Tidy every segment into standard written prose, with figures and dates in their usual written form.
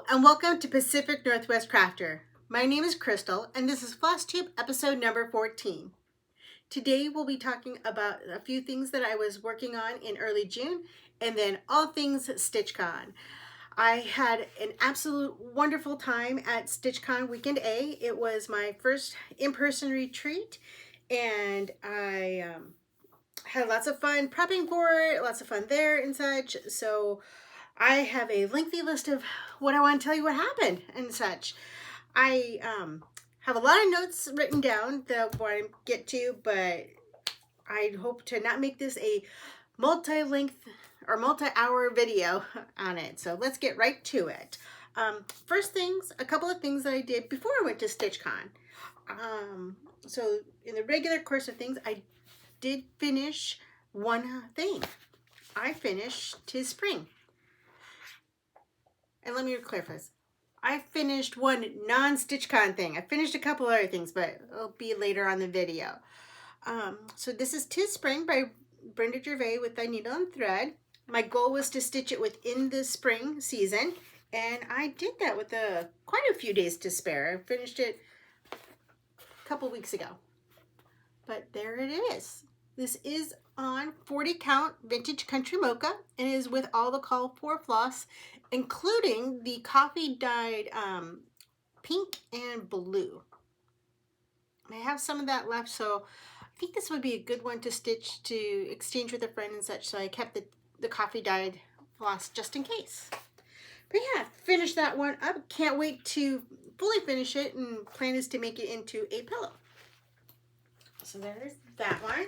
and welcome to Pacific Northwest Crafter. My name is Crystal and this is Flosstube episode number 14. Today we'll be talking about a few things that I was working on in early June and then all things StitchCon. I had an absolute wonderful time at StitchCon Weekend A. It was my first in-person retreat and I had lots of fun prepping for it, lots of fun there and such. So I have a lengthy list of what I want to tell you what happened and such. I have a lot of notes written down that I want to get to, but I hope to not make this a multi-length or multi-hour video on it. So let's get right to it. First things, a couple of things that I did before I went to StitchCon. So in the regular course of things, I did finish one thing. I finished Tis Spring. And let me clarify this. I finished one non-StitchCon thing. I finished a couple other things, but it'll be later on the video. So this is Tis Spring by Brenda Gervais with Thy Needle and Thread. My goal was to stitch it within the spring season, and I did that with quite a few days to spare. I finished it a couple weeks ago. But there it is. This is on 40 count vintage country mocha and is with all the call for floss, including the coffee dyed pink and blue. I have some of that left, so I think this would be a good one to stitch to exchange with a friend and such, so I kept the coffee dyed floss just in case. But yeah, finished that one up. Can't wait to fully finish it, and plan is to make it into a pillow. So there's that one.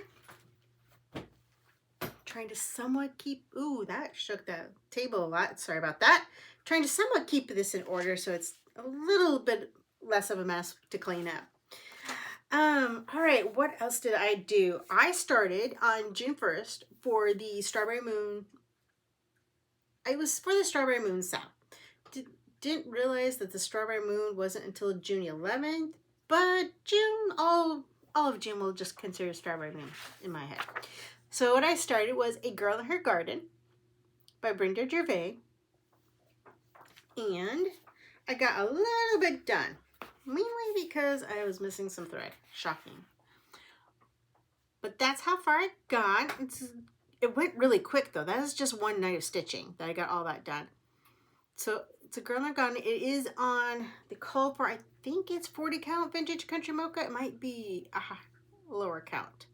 Trying to somewhat keep, ooh, that shook the table a lot. Sorry about that. Trying to somewhat keep this in order so it's a little bit less of a mess to clean up. All right, what else did I do? I started on June 1st for the Strawberry Moon. It was for the Strawberry Moon sale. Didn't realize that the Strawberry Moon wasn't until June 11th, but June, all of June we'll just consider Strawberry Moon in my head. So what I started was A Girl in Her Garden by Brenda Gervais. And I got a little bit done. Mainly because I was missing some thread. Shocking. But that's how far I got. It went really quick though. That is just one night of stitching that I got all that done. So it's A Girl in Her Garden. It is on the call for, I think it's 40 count vintage country mocha. It might be a lower count.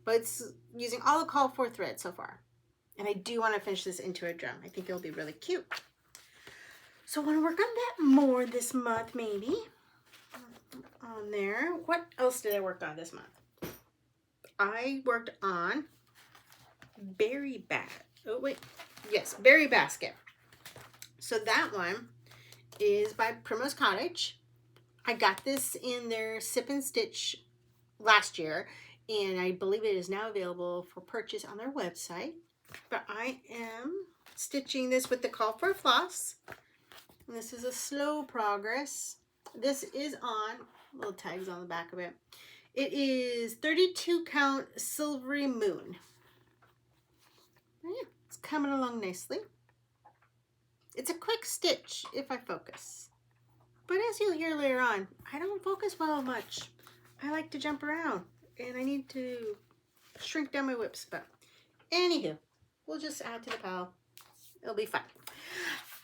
But it's using all the call for thread so far. And I do want to finish this into a drum. I think it'll be really cute. So I want to work on that more this month, maybe. On there. What else did I work on this month? I worked on Berry Basket. So that one is by Primrose Cottage. I got this in their Sip and Stitch last year. And I believe it is now available for purchase on their website. But I am stitching this with the call for floss. And this is a slow progress. This is on, little tags on the back of it. It is 32 count Silvery Moon. Yeah, it's coming along nicely. It's a quick stitch if I focus. But as you'll hear later on, I don't focus well much. I like to jump around. And I need to shrink down my whips, but anywho, we'll just add to the pile. It'll be fun.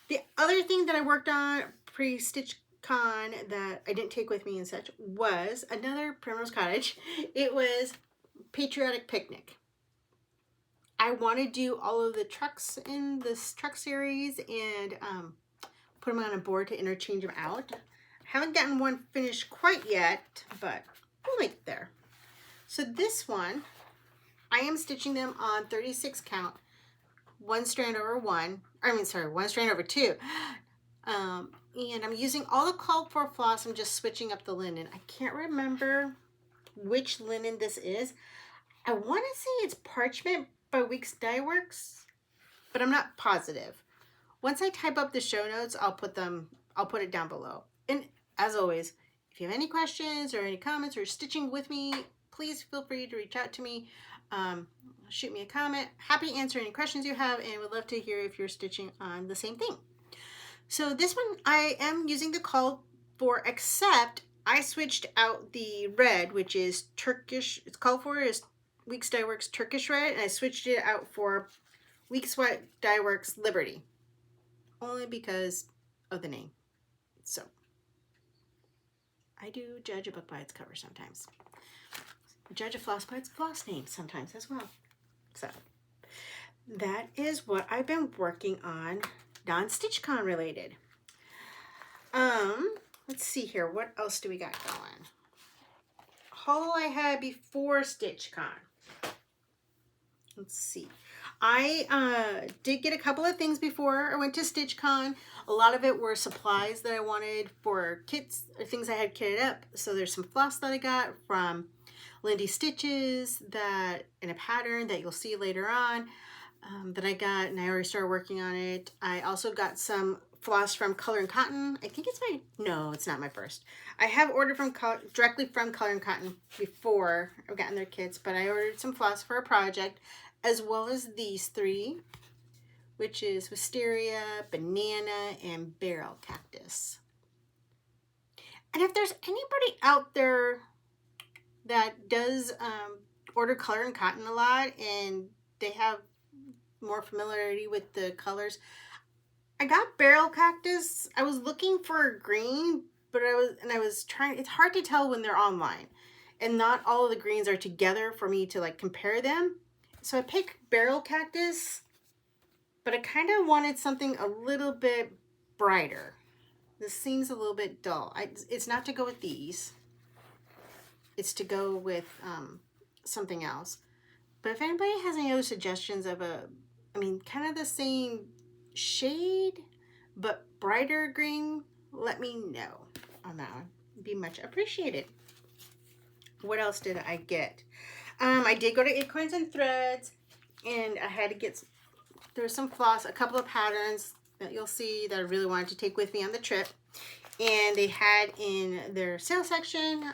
The other thing that I worked on pre-StitchCon that I didn't take with me and such was another Primrose Cottage. It was Patriotic Picnic. I want to do all of the trucks in this truck series and put them on a board to interchange them out. I haven't gotten one finished quite yet, but we'll make it there. So this one, I am stitching them on 36 count, one strand over two. And I'm using all the called for floss. I'm just switching up the linen. I can't remember which linen this is. I want to say it's Parchment by Weeks Dye Works, but I'm not positive. Once I type up the show notes, I'll put it down below. And as always, if you have any questions or any comments or stitching with me, please feel free to reach out to me. Shoot me a comment. Happy to answer any questions you have and would love to hear if you're stitching on the same thing. So this one I am using the call for, except I switched out the red, which is Turkish. It's called for is Weeks Dye Works Turkish Red, and I switched it out for Weeks Dye Works Liberty, only because of the name. So I do judge a book by its cover sometimes. I judge a floss by its floss name sometimes as well. So that is what I've been working on, non-StitchCon related. Let's see here. What else do we got going? Haul I had before StitchCon. Let's see. I did get a couple of things before I went to StitchCon. A lot of it were supplies that I wanted for kits, or things I had kitted up. So there's some floss that I got from Lindy Stitches that in a pattern that you'll see later on that I got, and I already started working on it. I also got some floss from Color and Cotton. I think it's no, it's not my first. I have ordered from directly from Color and Cotton before I've gotten their kits, but I ordered some floss for a project, as well as these three, which is Wisteria, Banana, and Barrel Cactus. And if there's anybody out there that does order Color and Cotton a lot and they have more familiarity with the colors, I got Barrel Cactus. I was looking for green, but I was trying, it's hard to tell when they're online, and not all of the greens are together for me to like compare them. So I picked Barrel Cactus, but I kind of wanted something a little bit brighter. This seems a little bit dull. It's not to go with these. It's to go with something else. But if anybody has any other suggestions of kind of the same shade, but brighter green, let me know on that one. It'd be much appreciated. What else did I get? I did go to Acorns and Threads, and I had to get, there's some floss, a couple of patterns that you'll see that I really wanted to take with me on the trip. And they had in their sale section,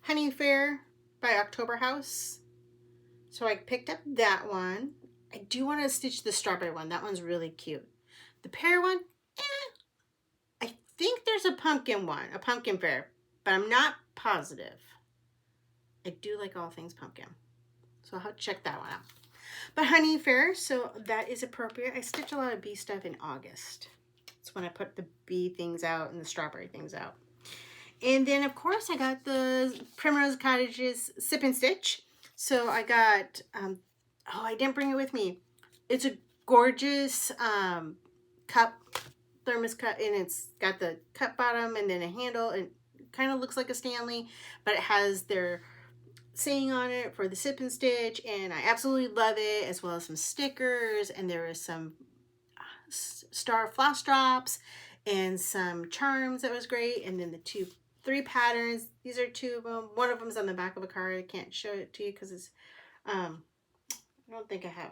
Honey Fair by October House. So I picked up that one. I do want to stitch the strawberry one. That one's really cute. The pear one, I think there's a pumpkin one, a pumpkin fair, but I'm not positive. I do like all things pumpkin, so I'll check that one out. But Honey Fair, so that is appropriate. I stitch a lot of bee stuff in August. That's when I put the bee things out and the strawberry things out. And then, of course, I got the Primrose Cottage's Sip and Stitch. So I got, I didn't bring it with me. It's a gorgeous cup, thermos cup, and it's got the cup bottom and then a handle. It kind of looks like a Stanley, but it has their saying on it for the Sip and Stitch, and I absolutely love it, as well as some stickers, and there is some star floss drops and some charms that was great, and then the three patterns. These are two of them. One of them's on the back of a card. I can't show it to you because it's I don't think I have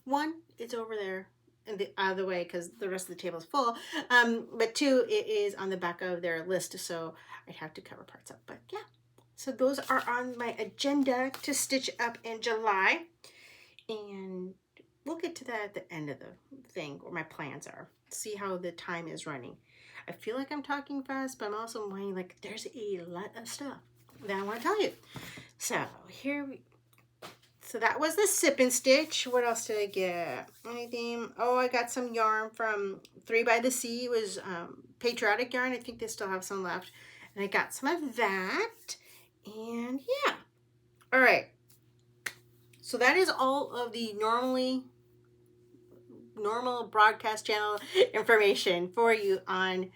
one. It's over there in the other way because the rest of the table is full. But two, it is on the back of their list, so I'd have to cover parts up. But yeah, so those are on my agenda to stitch up in July, and we'll get to that at the end of the thing where my plans are. See how the time is running. I feel like I'm talking fast, but I'm also minding like there's a lot of stuff that I want to tell you. So so that was the Sip and Stitch. What else did I get? Anything? Oh, I got some yarn from 3 by the Sea. It was patriotic yarn. I think they still have some left. And I got some of that. And yeah. All right. So that is all of the normal broadcast channel information for you on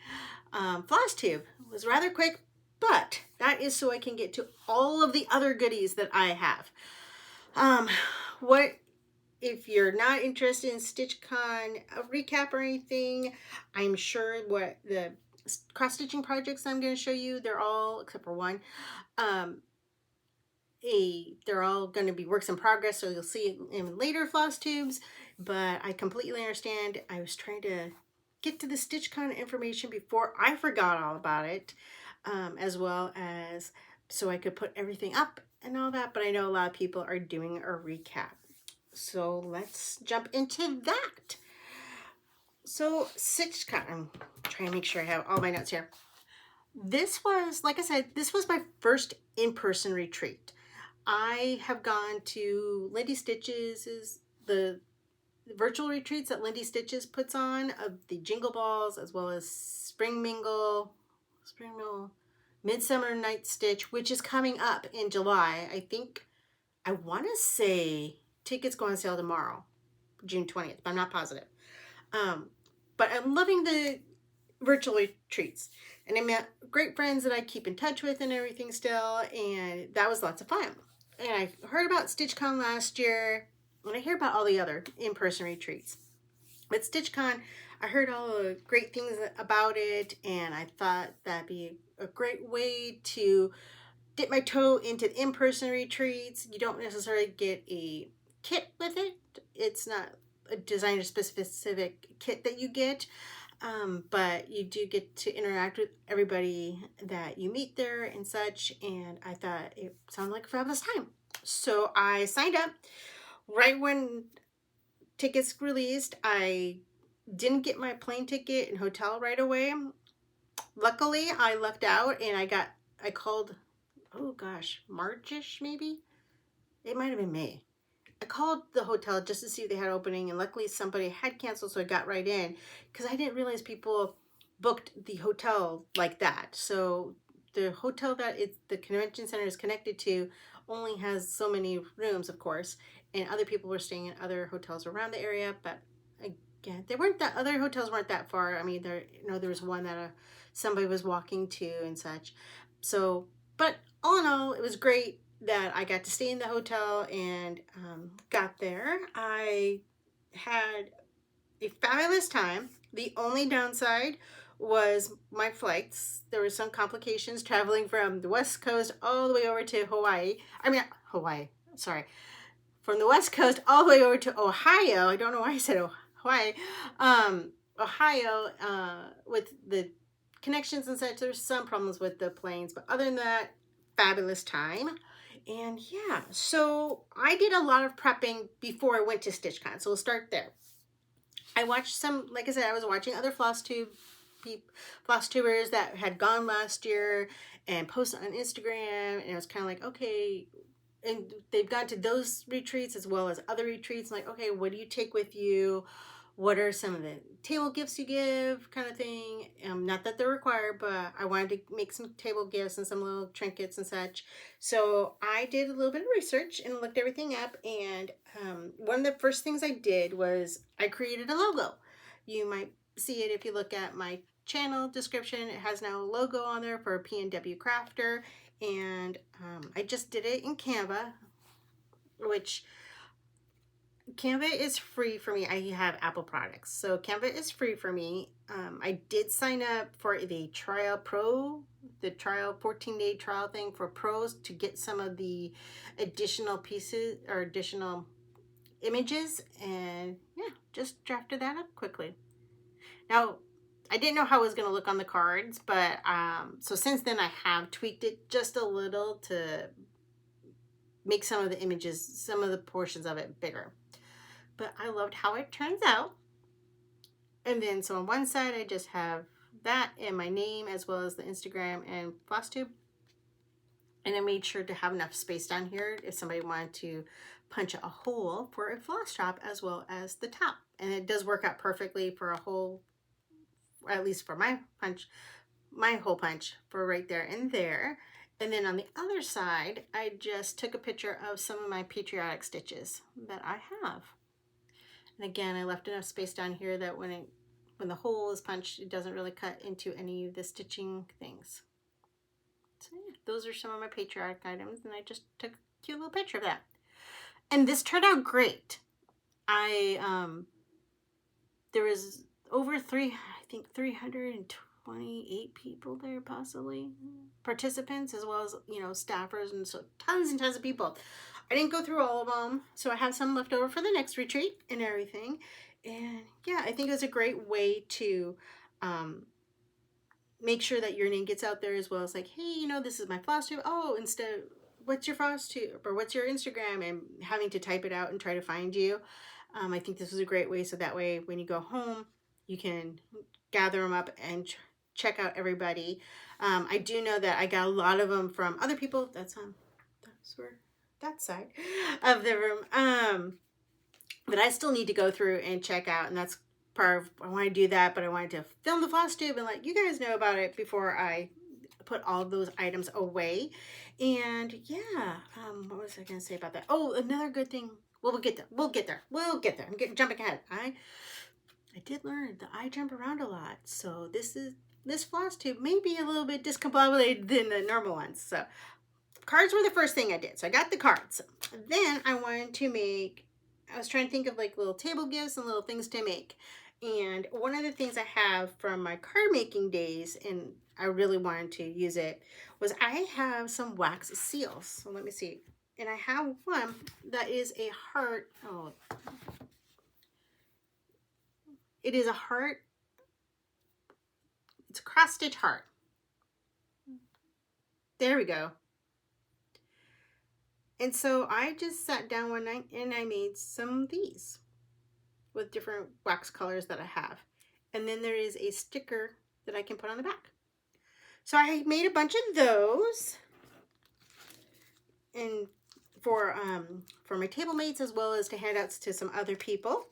Flosstube. It was rather quick, but that is so I can get to all of the other goodies that I have. If you're not interested in StitchCon recap or anything, I'm sure what the cross-stitching projects I'm going to show you, they're all, except for one, they're all going to be works in progress, so you'll see it in later Flosstubes, but I completely understand. I was trying to get to the StitchCon information before I forgot all about it, as well as so I could put everything up and all that, but I know a lot of people are doing a recap. So let's jump into that. So StitchCon, I'm trying to make sure I have all my notes here. This was, like I said, this was my first in-person retreat. I have gone to Lindy Stitches, the virtual retreats that Lindy Stitches puts on of the Jingle Balls, as well as Spring Mingle, Midsummer Night Stitch, which is coming up in July. I think, I want to say tickets go on sale tomorrow, June 20th, but I'm not positive. But I'm loving the virtual retreats. And I met great friends that I keep in touch with and everything still, and that was lots of fun. And I heard about StitchCon last year, and I hear about all the other in-person retreats. But StitchCon, I heard all the great things about it, and I thought that'd be a great way to dip my toe into in-person retreats. You don't necessarily get a kit with it. It's not a designer-specific kit that you get. But you do get to interact with everybody that you meet there and such, and I thought it sounded like a fabulous time. So I signed up right when tickets released. I didn't get my plane ticket and hotel right away. Luckily, I lucked out and I called, oh gosh, Marchish maybe? It might have been May. I called the hotel just to see if they had opening, and luckily somebody had canceled, so I got right in, because I didn't realize people booked the hotel like that. So the hotel that the convention center is connected to only has so many rooms, of course, and other people were staying in other hotels around the area, but again, other hotels weren't that far. I mean, there was one that somebody was walking to and such. So, but all in all, it was great that I got to stay in the hotel and got there. I had a fabulous time. The only downside was my flights. There were some complications traveling from the West Coast all the way over to Hawaii. Sorry. From the West Coast all the way over to Ohio. I don't know why I said Hawaii. Ohio, with the connections and such, there's some problems with the planes, but other than that, fabulous time. And yeah, so I did a lot of prepping before I went to StitchCon, so we'll start there. I watched some, like I said, I was watching other Flosstubers that had gone last year and posted on Instagram, and it was kind of like, okay, and they've gone to those retreats as well as other retreats, like, okay, what do you take with you? What are some of the table gifts you give, kind of thing? Not that they're required, but I wanted to make some table gifts and some little trinkets and such. So I did a little bit of research and looked everything up. And one of the first things I did was I created a logo. You might see it if you look at my channel description. It has now a logo on there for P&W Crafter. And I just did it in Canva, which Canva is free for me. I have Apple products, so Canva is free for me. I did sign up for the trial 14-day trial thing for pros to get some of the additional pieces or additional images, and yeah, just drafted that up quickly. Now, I didn't know how it was going to look on the cards, but so since then I have tweaked it just a little to make some of the images, some of the portions of it bigger. But I loved how it turns out. And then, so on one side, I just have that and my name, as well as the Instagram and Flosstube. And I made sure to have enough space down here if somebody wanted to punch a hole for a floss top, as well as the top. And it does work out perfectly for a hole, or at least for my hole punch for right there and there. And then on the other side, I just took a picture of some of my patriotic stitches that I have. And again, I left enough space down here that when the hole is punched, it doesn't really cut into any of the stitching things. So yeah, those are some of my patriotic items, and I just took a cute little picture of that. And this turned out great. There was over 328 people there, possibly participants, as well as, staffers, and so tons and tons of people. I didn't go through all of them, so I have some left over for the next retreat and everything. And yeah, I think it was a great way to make sure that your name gets out there, as well as like, hey, this is my Flosstube. Oh, instead, what's your Flosstube, or what's your Instagram, and having to type it out and try to find you. I think this was a great way, so that way when you go home, you can gather them up and check out everybody. I do know that I got a lot of them from other people. That's where that side of the room. But I still need to go through and check out, and that's part of, I want to do that, but I wanted to film the Flosstube and let you guys know about it before I put all of those items away. And yeah, what was I going to say about that? Oh, another good thing. Well, we'll get there. We'll get there. We'll get there. I'm jumping ahead. I did learn that I jump around a lot, so this Flosstube may be a little bit discombobulated than the normal ones. So cards were the first thing I did. So I got the cards. Then I wanted to make, I was trying to think of like little table gifts and little things to make. And one of the things I have from my card making days, and I really wanted to use it, was I have some wax seals. So let me see. And I have one that is a heart. Oh, it is a heart. It's a cross stitch heart. There we go. And so I just sat down one night and I made some of these with different wax colors that I have. And then there is a sticker that I can put on the back. So I made a bunch of those, and for my table mates, as well as to handouts to some other people.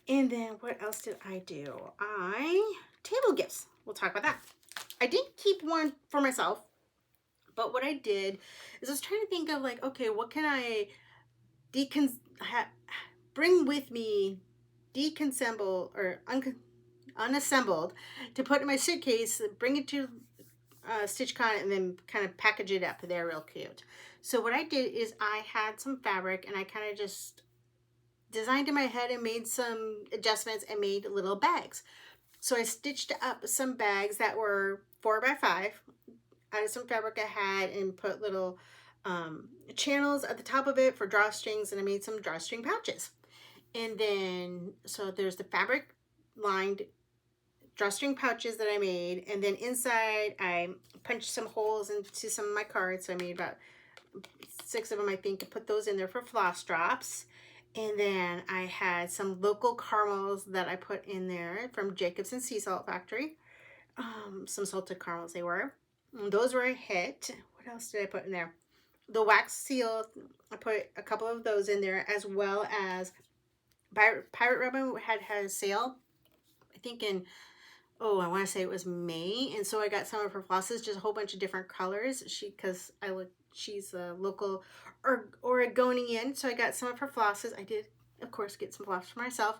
And then what else did I do? Table gifts. We'll talk about that. I did keep one for myself. But what I did is I was trying to think of like, okay, what can I bring with me, deconsassemble or unassembled, to put in my suitcase, bring it to StitchCon, and then kind of package it up. They're real cute. So what I did is I had some fabric and I kind of just designed in my head and made some adjustments and made little bags. So I stitched up some bags that were 4x5. Out of some fabric I had, and put little channels at the top of it for drawstrings, and I made some drawstring pouches. And then, so there's the fabric lined drawstring pouches that I made, and then inside I punched some holes into some of my cards. So I made about 6 of them, I think, and put those in there for floss drops. And then I had some local caramels that I put in there from Jacobson Sea Salt Factory. Some salted caramels they were. Those were a hit. What else did I put in there? The wax seal, I put a couple of those in there, as well as Pirate Ribbon had a sale, I think in, I want to say it was May. And so I got some of her flosses, just a whole bunch of different colors. She's a local Oregonian, so I got some of her flosses. I did, of course, get some flosses for myself.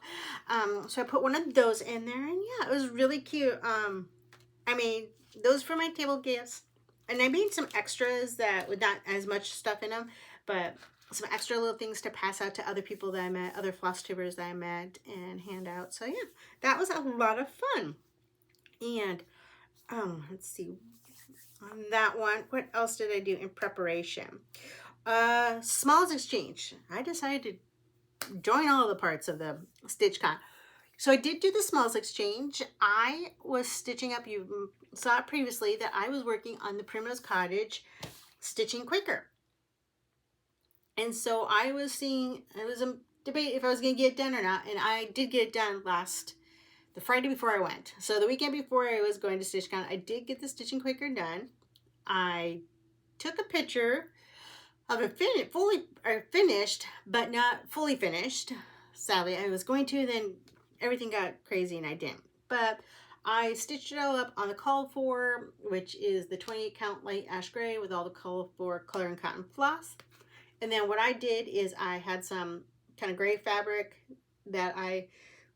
So I put one of those in there, and yeah, it was really cute. I made those for my table gifts, and I made some extras that with not as much stuff in them, but some extra little things to pass out to other people that I met, other floss tubers that I met, and hand out. So yeah, that was a lot of fun. And let's see, on that one, what else did I do in preparation? Smalls exchange. I decided to join all the parts of the StitchCon. So I did do the smalls exchange. I was stitching up, you saw it previously, that I was working on the Primrose Cottage stitching Quaker. And so I was seeing, it was a debate if I was going to get it done or not. And I did get it done the Friday before I went. So the weekend before I was going to StitchCon, I did get the stitching Quaker done. I took a picture of it finished, but not fully finished. Sadly, I was going to, then everything got crazy and I didn't. But I stitched it all up on the call for, which is the 28 count light ash gray with all the call for color and cotton floss. And then what I did is I had some kind of gray fabric that I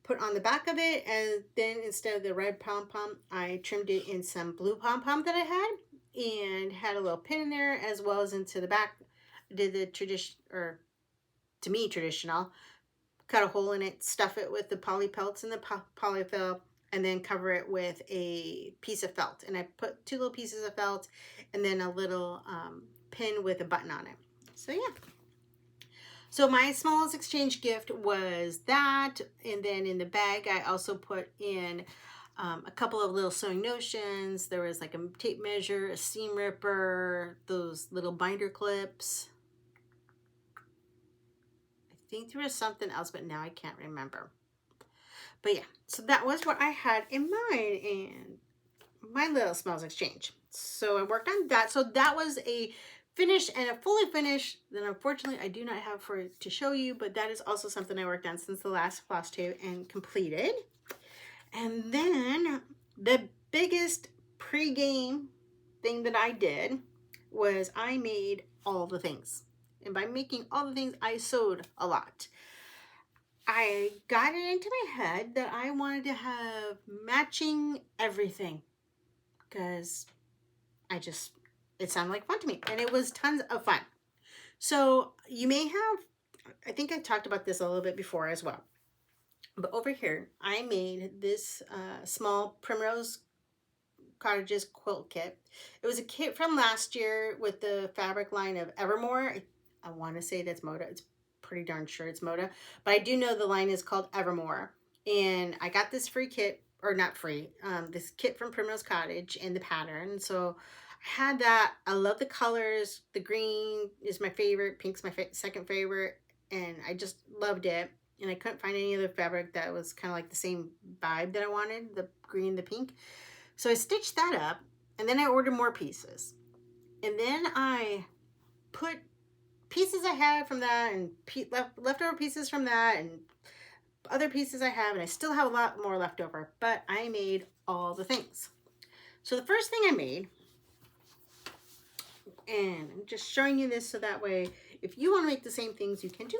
put on the back of it, and then instead of the red pom-pom, I trimmed it in some blue pom-pom that I had, and had a little pin in there, as well as into the back. I did the traditional, cut a hole in it, stuff it with the poly pelts and the polyfill, and then cover it with a piece of felt. And I put 2 little pieces of felt and then a little pin with a button on it. So yeah. So my smallest exchange gift was that. And then in the bag, I also put in a couple of little sewing notions. There was like a tape measure, a seam ripper, those little binder clips. I think there was something else, but now I can't remember. But yeah, so that was what I had in mind and my little smells exchange. So I worked on that. So that was a finished and a fully finished that unfortunately I do not have to show you, but that is also something I worked on since the last Flosstube and completed. And then the biggest pre-game thing that I did was I made all the things. And by making all the things, I sewed a lot. I got it into my head that I wanted to have matching everything because it sounded like fun to me, and it was tons of fun. So you may have, I think I talked about this a little bit before as well, but over here I made this small Primrose Cottage's quilt kit. It was a kit from last year with the fabric line of Evermore. I want to say that's Mocha. It's pretty darn sure it's Mocha, but I do know the line is called Evermore. And I got this free kit, or not free, this kit from Primrose Cottage and the pattern. So I had that. I love the colors. The green is my favorite. Pink's my second favorite. And I just loved it. And I couldn't find any other fabric that was kind of like the same vibe that I wanted, the green, the pink. So I stitched that up, and then I ordered more pieces. And then I put pieces I had from that and leftover pieces from that and other pieces I have, and I still have a lot more left over, but I made all the things. So the first thing I made, and I'm just showing you this so that way if you want to make the same things you can too.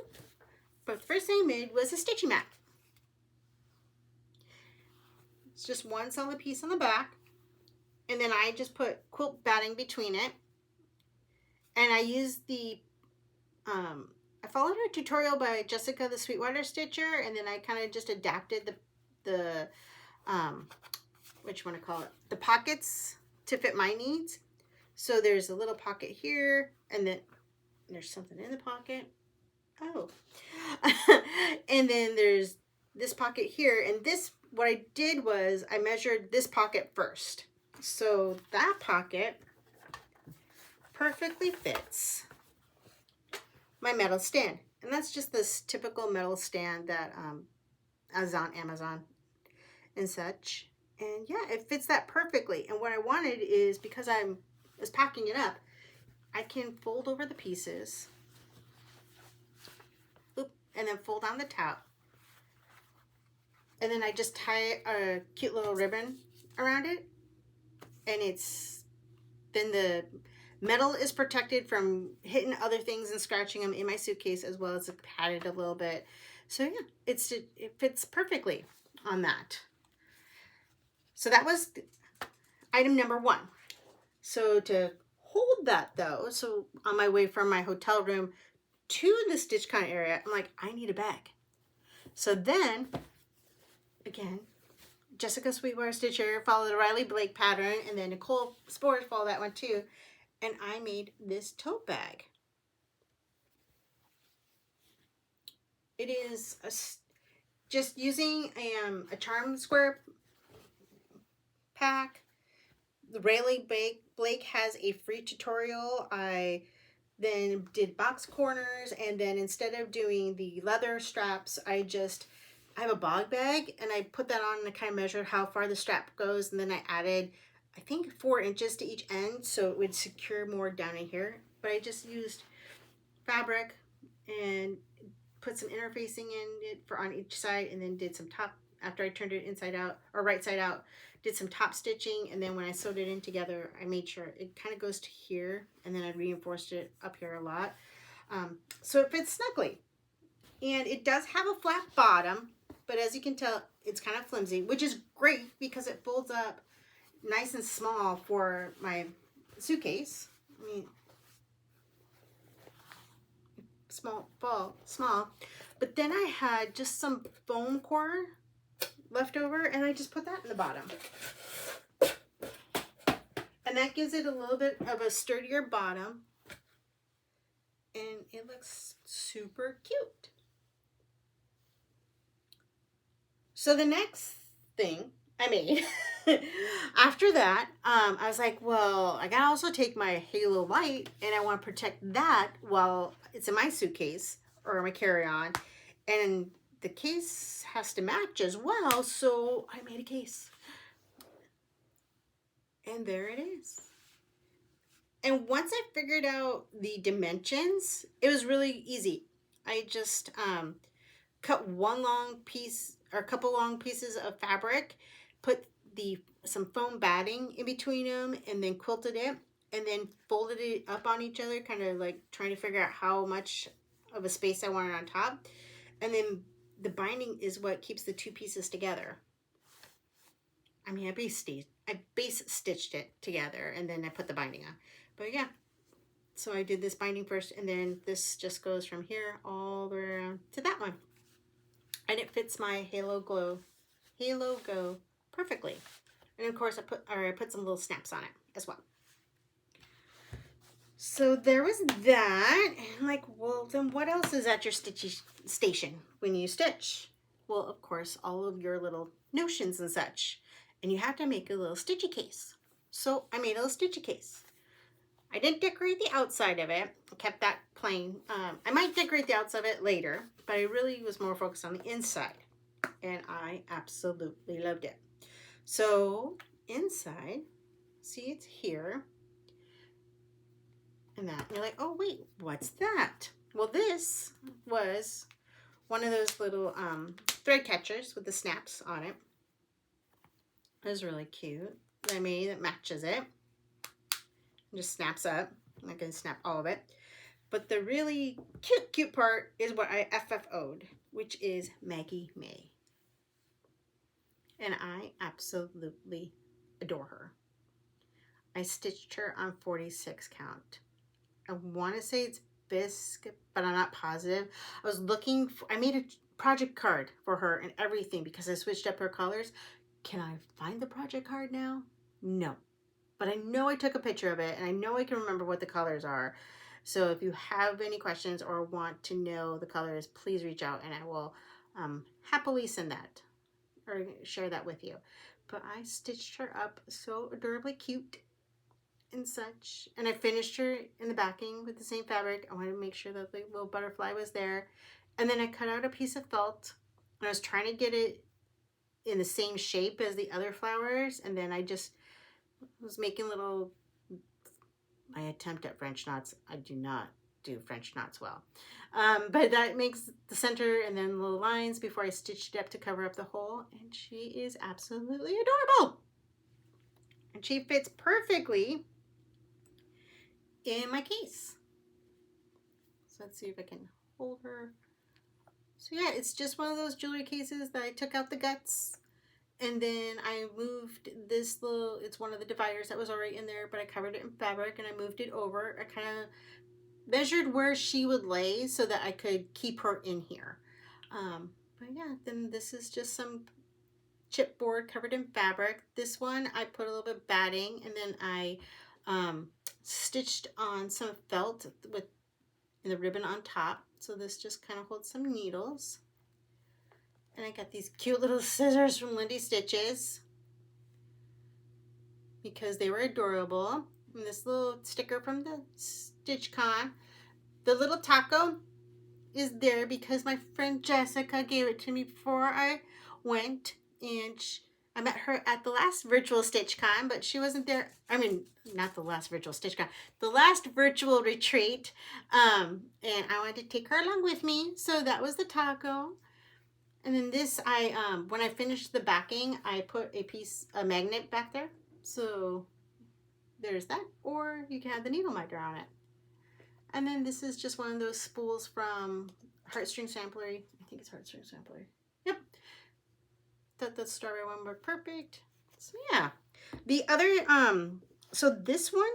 But the first thing I made was a stitching mat. It's just one solid piece on the back, and then I just put quilt batting between it, and I used the I followed a tutorial by Jessica the Sweetwater Stitcher, and then I kind of just adapted the what you want to call it, the pockets to fit my needs. So there's a little pocket here, and then there's something in the pocket. Oh, and then there's this pocket here, and this, what I did was I measured this pocket first. So that pocket perfectly fits my metal stand. And that's just this typical metal stand that is on Amazon and such. And yeah, it fits that perfectly. And what I wanted is, because I was packing it up, I can fold over the pieces, and then fold on the top. And then I just tie a cute little ribbon around it. And then the metal is protected from hitting other things and scratching them in my suitcase, as well as padded a little bit. So yeah, it fits perfectly on that. So that was item number one. So to hold that though, so on my way from my hotel room to the StitchCon area, I'm like, I need a bag. So then, again, Jessica Sweetwater Stitcher followed the Riley Blake pattern, and then Nicole Spores followed that one too. And I made this tote bag. It is just using a charm square pack. The Riley Blake has a free tutorial. I then did box corners, and then instead of doing the leather straps, I have a bog bag, and I put that on and I kind of measured how far the strap goes, and then I added, I think, 4 inches to each end so it would secure more down in here. But I just used fabric and put some interfacing in it on each side, and then did some top, after I turned it inside out or right side out, did some top stitching, and then when I sewed it in together, I made sure it kind of goes to here, and then I reinforced it up here a lot. So it fits snugly. And it does have a flat bottom, but as you can tell, it's kind of flimsy, which is great because it folds up nice and small for my suitcase. I mean, small. But then I had just some foam core left over, and I just put that in the bottom. And that gives it a little bit of a sturdier bottom, and it looks super cute. So the next thing I made after that, I was like, well, I gotta also take my halo light, and I want to protect that while it's in my suitcase or my carry-on. And the case has to match as well, so I made a case. And there it is. And once I figured out the dimensions, it was really easy. I just cut one long piece or a couple long pieces of fabric, put some foam batting in between them, and then quilted it, and then folded it up on each other, kind of like trying to figure out how much of a space I wanted on top. And then the binding is what keeps the two pieces together. I mean, I base stitched it together, and then I put the binding on. But yeah, so I did this binding first, and then this just goes from here all the way around to that one. And it fits my Halo Go perfectly. And of course I put some little snaps on it as well. So there was that. And I'm like, well, then what else is at your stitchy station when you stitch? Well, of course, all of your little notions and such. And you have to make a little stitchy case. So I made a little stitchy case. I didn't decorate the outside of it. I kept that plain. I might decorate the outside of it later, but I really was more focused on the inside. And I absolutely loved it. So inside, see, it's here. And that, and you're like, oh wait, what's that? Well, this was one of those little thread catchers with the snaps on it. It was really cute. I made that matches it. It just snaps up. I'm not going to snap all of it. But the really cute part is what I FFO'd, which is Maggie Mae. And I absolutely adore her. I stitched her on 46 count. I want to say it's bisque, but I'm not positive. I made a project card for her and everything because I switched up her colors. Can I find the project card now? No. But I know I took a picture of it, and I know I can remember what the colors are. So if you have any questions or want to know the colors, please reach out, and I will happily send that or share that with you. But I stitched her up so adorably cute and such. And I finished her in the backing with the same fabric. I wanted to make sure that the little butterfly was there. And then I cut out a piece of felt, and I was trying to get it in the same shape as the other flowers, and then I just was making my attempt at French knots. I do not do French knots well. But that makes the center and then little lines before I stitched it up to cover up the hole. And she is absolutely adorable. And she fits perfectly in my case. So let's see if I can hold her. So yeah, it's just one of those jewelry cases that I took out the guts. And then I moved this it's one of the dividers that was already in there, but I covered it in fabric and I moved it over. I kind of measured where she would lay so that I could keep her in here. But yeah, then this is just some chipboard covered in fabric. This one I put a little bit of batting, and then I stitched on some felt with the ribbon on top. So this just kind of holds some needles. And I got these cute little scissors from Lindy Stitches because they were adorable. And this little sticker from the StitchCon. The little taco is there because my friend Jessica gave it to me before I went. And I met her at the last virtual StitchCon, but she wasn't there. I mean, not the last virtual StitchCon, the last virtual retreat. And I wanted to take her along with me. So that was the taco. And then this, when I finished the backing, I put a magnet back there. So there's that. Or you can have the needle minder on it. And then this is just one of those spools from Heartstring Samplery. I think it's Heartstring Samplery. Yep. Thought the strawberry one worked perfect. So yeah. The other, so this one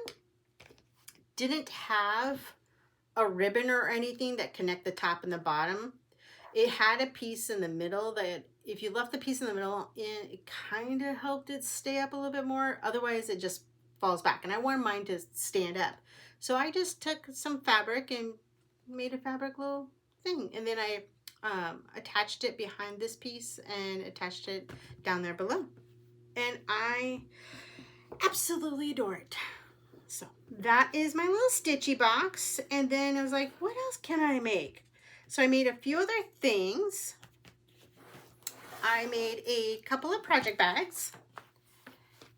didn't have a ribbon or anything that connect the top and the bottom. It had a piece in the middle that if you left the piece in the middle in, it kind of helped it stay up a little bit more. Otherwise, it just falls back. And I wanted mine to stand up. So I just took some fabric and made a fabric little thing. And then I attached it behind this piece and attached it down there below. And I absolutely adore it. So that is my little stitchy box. And then I was like, what else can I make? So I made a few other things. I made a couple of project bags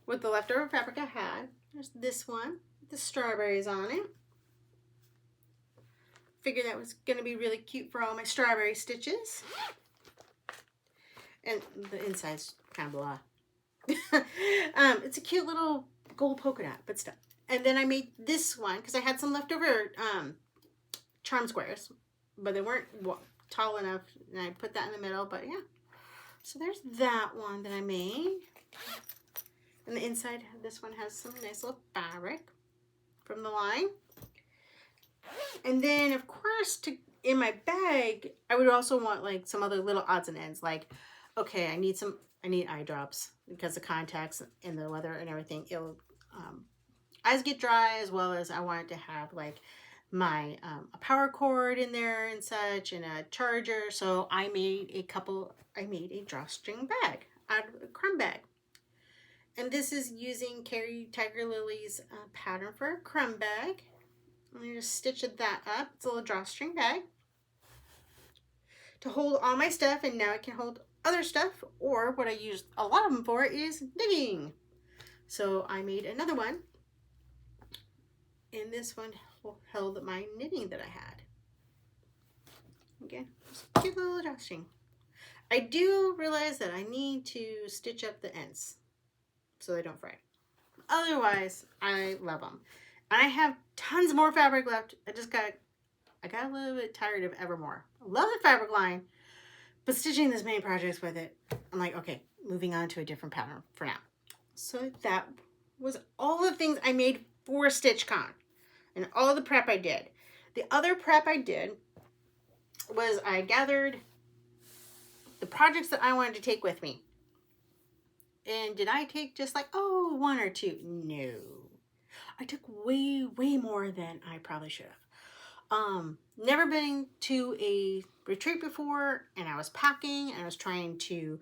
with the leftover fabric I had. There's this one with the strawberries on it. Figured that was going to be really cute for all my strawberry stitches. And the inside's kind of blah. It's a cute little gold polka dot, but still. And then I made this one because I had some leftover charm squares, but they weren't tall enough, and I put that in the middle. But yeah, so there's that one that I made. And the inside, this one has some nice little fabric from the line. And then, of course, in my bag, I would also want like some other little odds and ends. Like, okay, I need eye drops because the contacts and the weather and everything. It'll eyes get dry, as well as I wanted to have like my a power cord in there and such, and a charger. So I made a drawstring bag out of a crumb bag. And this is using Carrie Tiger Lily's pattern for a crumb bag. I'm going to just stitch that up. It's a little drawstring bag to hold all my stuff, and now I can hold other stuff, or what I use a lot of them for is knitting. So I made another one, and this one held my knitting that I had. Again, just a cute little drawstring. I do realize that I need to stitch up the ends so they don't fray. Otherwise, I love them. I have tons more fabric left. I got a little bit tired of Evermore. I love the fabric line, but stitching this many projects with it, I'm like, okay, moving on to a different pattern for now. So that was all the things I made for StitchCon and all the prep I did. The other prep I did was I gathered the projects that I wanted to take with me. And did I take just like, one or two? No. I took way, way more than I probably should have. Never been to a retreat before, and I was packing, and I was trying to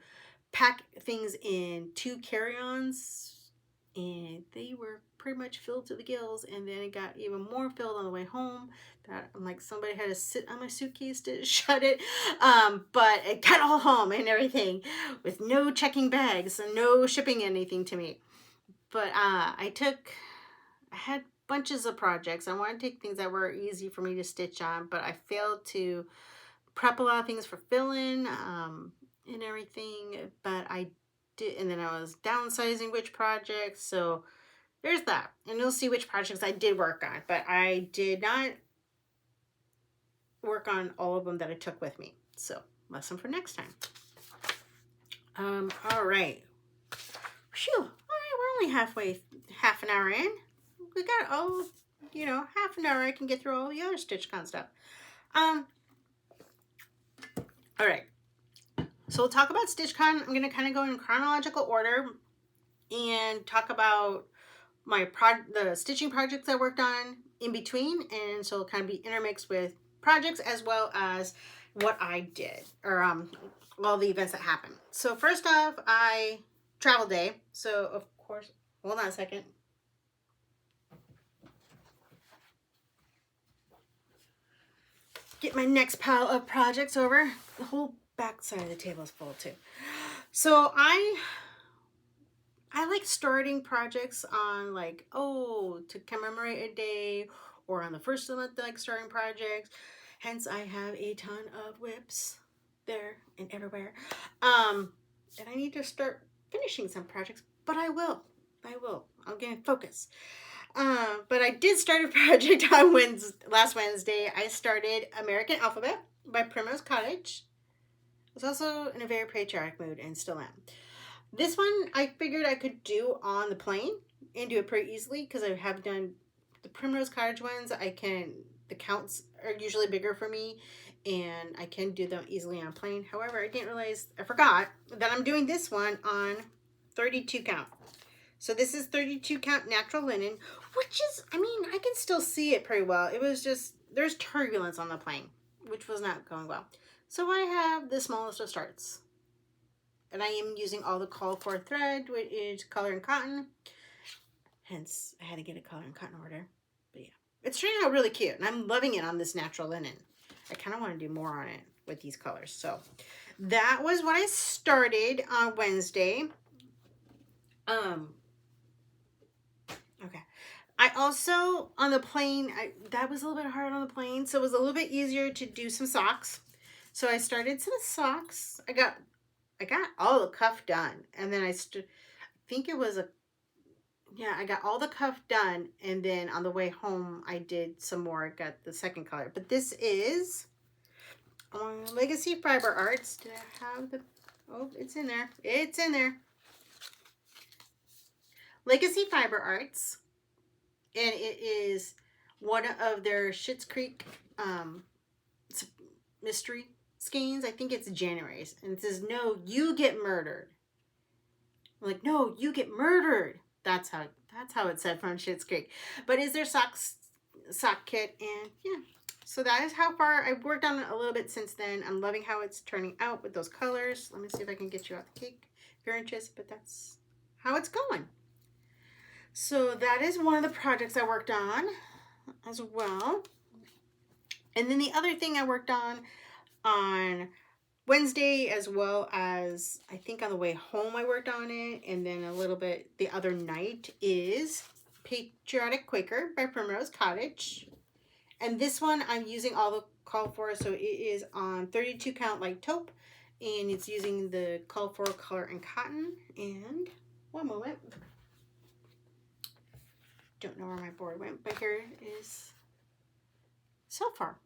pack things in 2 carry-ons, and they were pretty much filled to the gills, and then it got even more filled on the way home. That I'm like, somebody had to sit on my suitcase to shut it, but it got all home and everything with no checking bags and no shipping anything to me. But I had bunches of projects. I wanted to take things that were easy for me to stitch on, but I failed to prep a lot of things for fill-in and everything. But I did, and then I was downsizing which projects. So there's that. And you'll see which projects I did work on, but I did not work on all of them that I took with me. So lesson for next time. All right. Phew. All right, we're only half an hour in. We got half an hour I can get through all the other StitchCon stuff. All right. So we'll talk about StitchCon. I'm going to kind of go in chronological order and talk about the stitching projects I worked on in between, and so it'll kind of be intermixed with projects as well as what I did, or all the events that happened. So first off, travel day. So of course, hold on a second. Get my next pile of projects over. The whole back side of the table is full too. So I like starting projects on like, to commemorate a day, or on the first of the month, I like starting projects. Hence, I have a ton of whips there and everywhere. And I need to start finishing some projects, but I will. I'm getting focused. But I did start a project on last Wednesday. I started American Alphabet by Primrose Cottage. I was also in a very patriotic mood and still am. This one I figured I could do on the plane and do it pretty easily because I have done the Primrose Cottage ones. The counts are usually bigger for me, and I can do them easily on plane. However, I forgot that I'm doing this one on 32 count. So this is 32 count natural linen, which is, I can still see it pretty well. It was just, there's turbulence on the plane, which was not going well. So I have the smallest of starts. And I am using all the call for thread, which is color and cotton. Hence, I had to get a color and cotton order. But yeah, it's turning out really cute, and I'm loving it on this natural linen. I kind of want to do more on it with these colors. So that was what I started on Wednesday. Okay. I also, on the plane, that was a little bit hard on the plane, so it was a little bit easier to do some socks. So I started some socks. I got all the cuff done, and then I think it was I got all the cuff done, and then on the way home, I did some more. I got the second color, but this is Legacy Fiber Arts. Did I have the, oh, it's in there. It's in there. Legacy Fiber Arts, and it is one of their Schitt's Creek mystery skeins. I think it's January's, and it says, "No, you get murdered." I'm like, "No, you get murdered." That's how it said from Schitt's Creek. But is their sock kit, and yeah. So that is how far I've worked on it a little bit since then. I'm loving how it's turning out with those colors. Let me see if I can get you out the cake if you're interested, but that's how it's going. So that is one of the projects I worked on as well. And then the other thing I worked on Wednesday, as well as I think on the way home I worked on it, and then a little bit the other night, is Patriotic Quaker by Primrose Cottage. And this one I'm using all the called for, so it is on 32 count light taupe, and it's using the called for color and cotton. And one moment, don't know where my board went, but here is so far.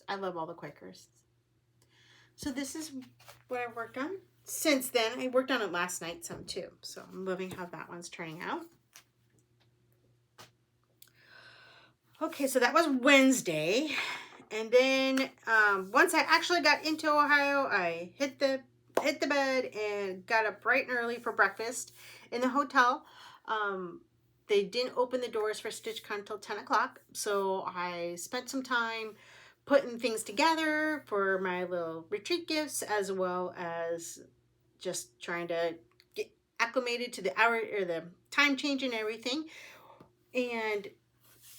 I love all the Quakers. So this is what I've worked on since then. I worked on it last night some too, so I'm loving how that one's turning out. Okay, so that was Wednesday, and then once I actually got into Ohio, I hit the bed and got up bright and early for breakfast in the hotel. They didn't open the doors for StitchCon until 10 o'clock, so I spent some time putting things together for my little retreat gifts, as well as just trying to get acclimated to the hour or the time change and everything. And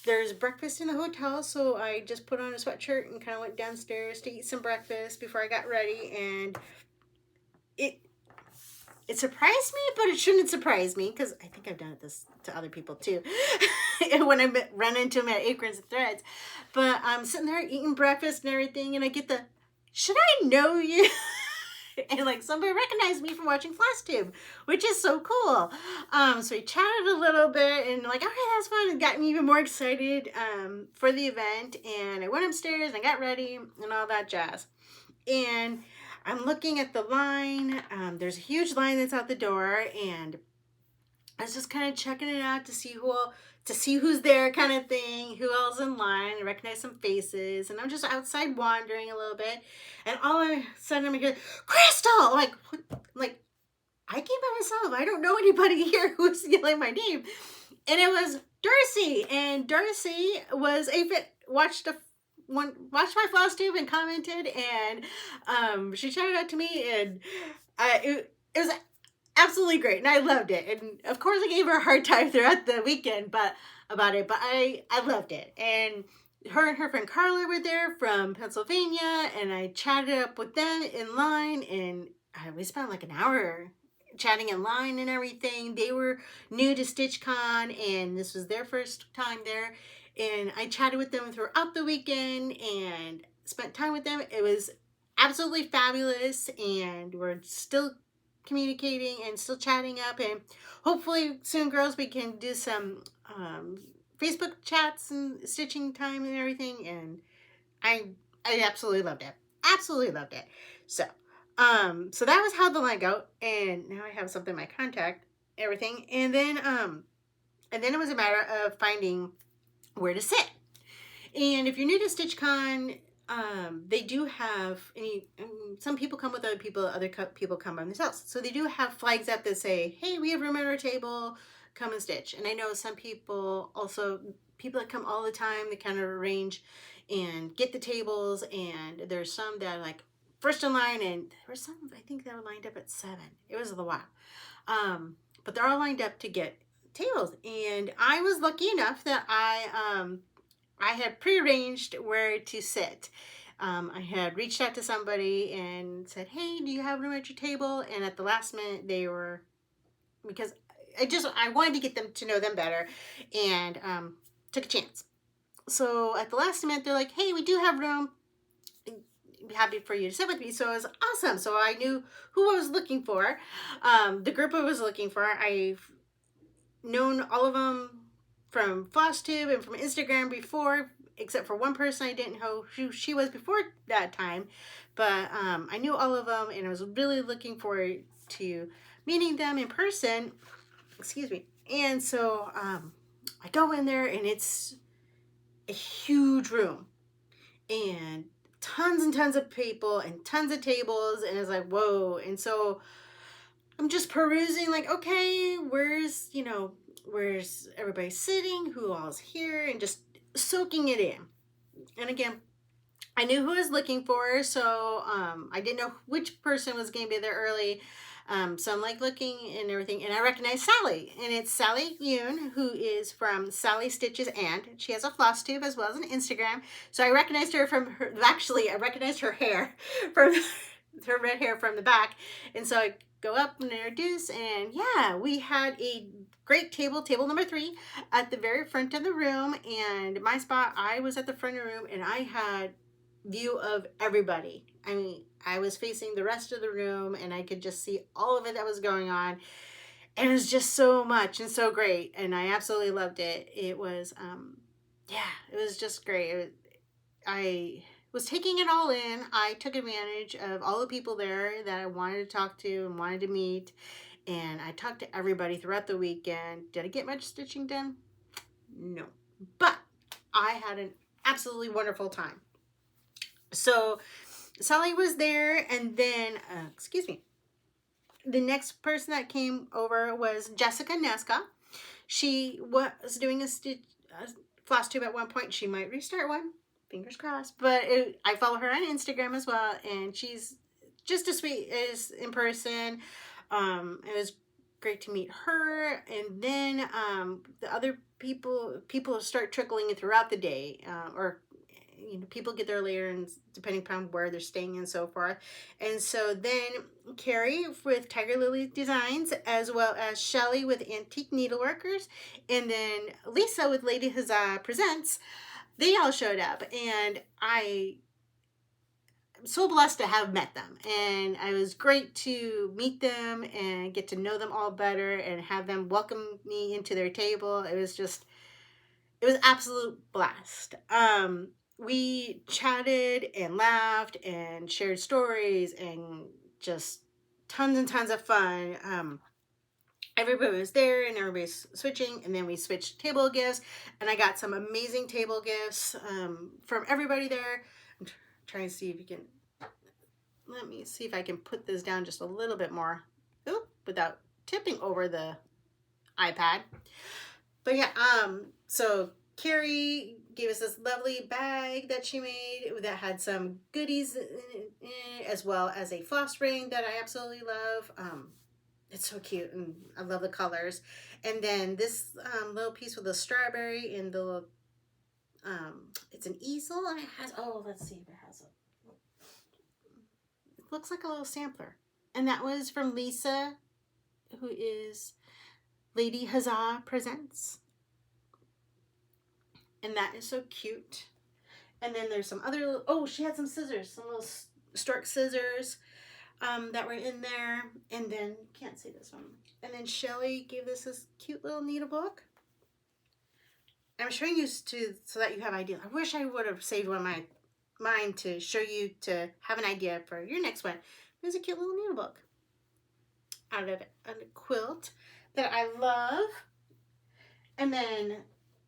there's breakfast in the hotel, so I just put on a sweatshirt and kind of went downstairs to eat some breakfast before I got ready. And it surprised me, but it shouldn't surprise me, because I think I've done this to other people too when I run into them at Acorns and Threads. But I'm sitting there eating breakfast and everything, and I get the, "Should I know you?" And like somebody recognized me from watching Flosstube, which is so cool. So we chatted a little bit, and like, okay, that's fun. It got me even more excited for the event. And I went upstairs and I got ready and all that jazz. And I'm looking at the line. There's a huge line that's out the door, and I was just kind of checking it out to see who's there, kind of thing, who else in line. I recognize some faces, and I'm just outside wandering a little bit, and all of a sudden I'm like, "Crystal!" Like, what? Like, I came by myself. I don't know anybody here who's yelling my name, and it was Darcy. And Darcy was watched my Flosstube and commented, and she shouted out to me, and it was absolutely great, and I loved it. And of course I gave her a hard time throughout the weekend about it, but I loved it. And her and her friend Carla were there from Pennsylvania, and I chatted up with them in line, and we spent like an hour chatting in line and everything. They were new to StitchCon, and this was their first time there. And I chatted with them throughout the weekend and spent time with them. It was absolutely fabulous, and we're still communicating and still chatting up. And hopefully soon, girls, we can do some Facebook chats and stitching time and everything. And I absolutely loved it. Absolutely loved it. So that was how the line go. And now I have something in my contact, everything. And then it was a matter of finding where to sit. And if you're new to StitchCon, they do have some people come with other people come by themselves. So they do have flags up that say, "Hey, we have room at our table, come and stitch." And I know some people that come all the time, they kind of arrange and get the tables. And there's some that are like first in line, and there were some, I think, that were lined up at 7. It was a while. But they're all lined up to get tables. And I was lucky enough that I had prearranged where to sit. I had reached out to somebody and said, hey, do you have room at your table? And at the last minute, they were, because I wanted to get them to know them better, and took a chance. So at the last minute, they're like, hey, we do have room. I'd be happy for you to sit with me. So it was awesome. So I knew who I was looking for, the group I was looking for. I've known all of them from Flosstube and from Instagram before, except for one person I didn't know who she was before that time. But I knew all of them, and I was really looking forward to meeting them in person. Excuse me. And so I go in there, and it's a huge room, and tons and tons of people and tons of tables, and it's like, whoa. And so I'm just perusing, like, okay, where's everybody sitting, who all's here, and just soaking it in. And again, I knew who I was looking for, so I didn't know which person was going to be there early. So I'm like looking and everything, and I recognize Sally, and it's Sally Yoon, who is from Sally Stitches, and she has a Flosstube as well as an Instagram. So I recognized her from her, actually I recognized her hair from her red hair from the back. And so I go up and introduce, and yeah, we had a great table number 3 at the very front of the room, and my spot, I was at the front of the room, and I had view of everybody. I mean, I was facing the rest of the room, and I could just see all of it that was going on, and it was just so much and so great, and I absolutely loved it. It was yeah, it was just great. I was taking it all in. I took advantage of all the people there that I wanted to talk to and wanted to meet, and I talked to everybody throughout the weekend. Did I get much stitching done? No, but I had an absolutely wonderful time. So Sally was there, and then, excuse me, the next person that came over was Jessica Nesca. She was doing a Flosstube at one point. She might restart one, fingers crossed. But I follow her on Instagram as well, and she's just as sweet as in person. It was great to meet her, and then the other people start trickling in throughout the day, or people get there later, and depending upon where they're staying and so forth. And so then Carrie with Tiger Lily Designs, as well as Shelly with Antique Needleworkers, and then Lisa with Lady Huzzah Presents, they all showed up, and I'm so blessed to have met them, and it was great to meet them and get to know them all better and have them welcome me into their table. It was absolute blast. We chatted and laughed and shared stories and just tons and tons of fun. Everybody was there, and everybody's switching, and then we switched table gifts, and I got some amazing table gifts from everybody there. I'm trying to see if you can, let me see if I can put this down just a little bit more, without tipping over the iPad. But yeah, so Carrie gave us this lovely bag that she made that had some goodies in it, as well as a floss ring that I absolutely love. It's so cute, and I love the colors. And then this little piece with a strawberry and the it's an easel, and it has, let's see if it has it looks like a little sampler. And that was from Lisa, who is Lady Huzzah Presents. And that is so cute. And then there's some other, she had some scissors, some little stork scissors that were in there. And then, can't see this one. And then Shelly gave this cute little needle book. I'm showing you so that you have an idea. I wish I would have saved one of mine to show you, to have an idea for your next one. There's a cute little needle book out of a quilt that I love. And then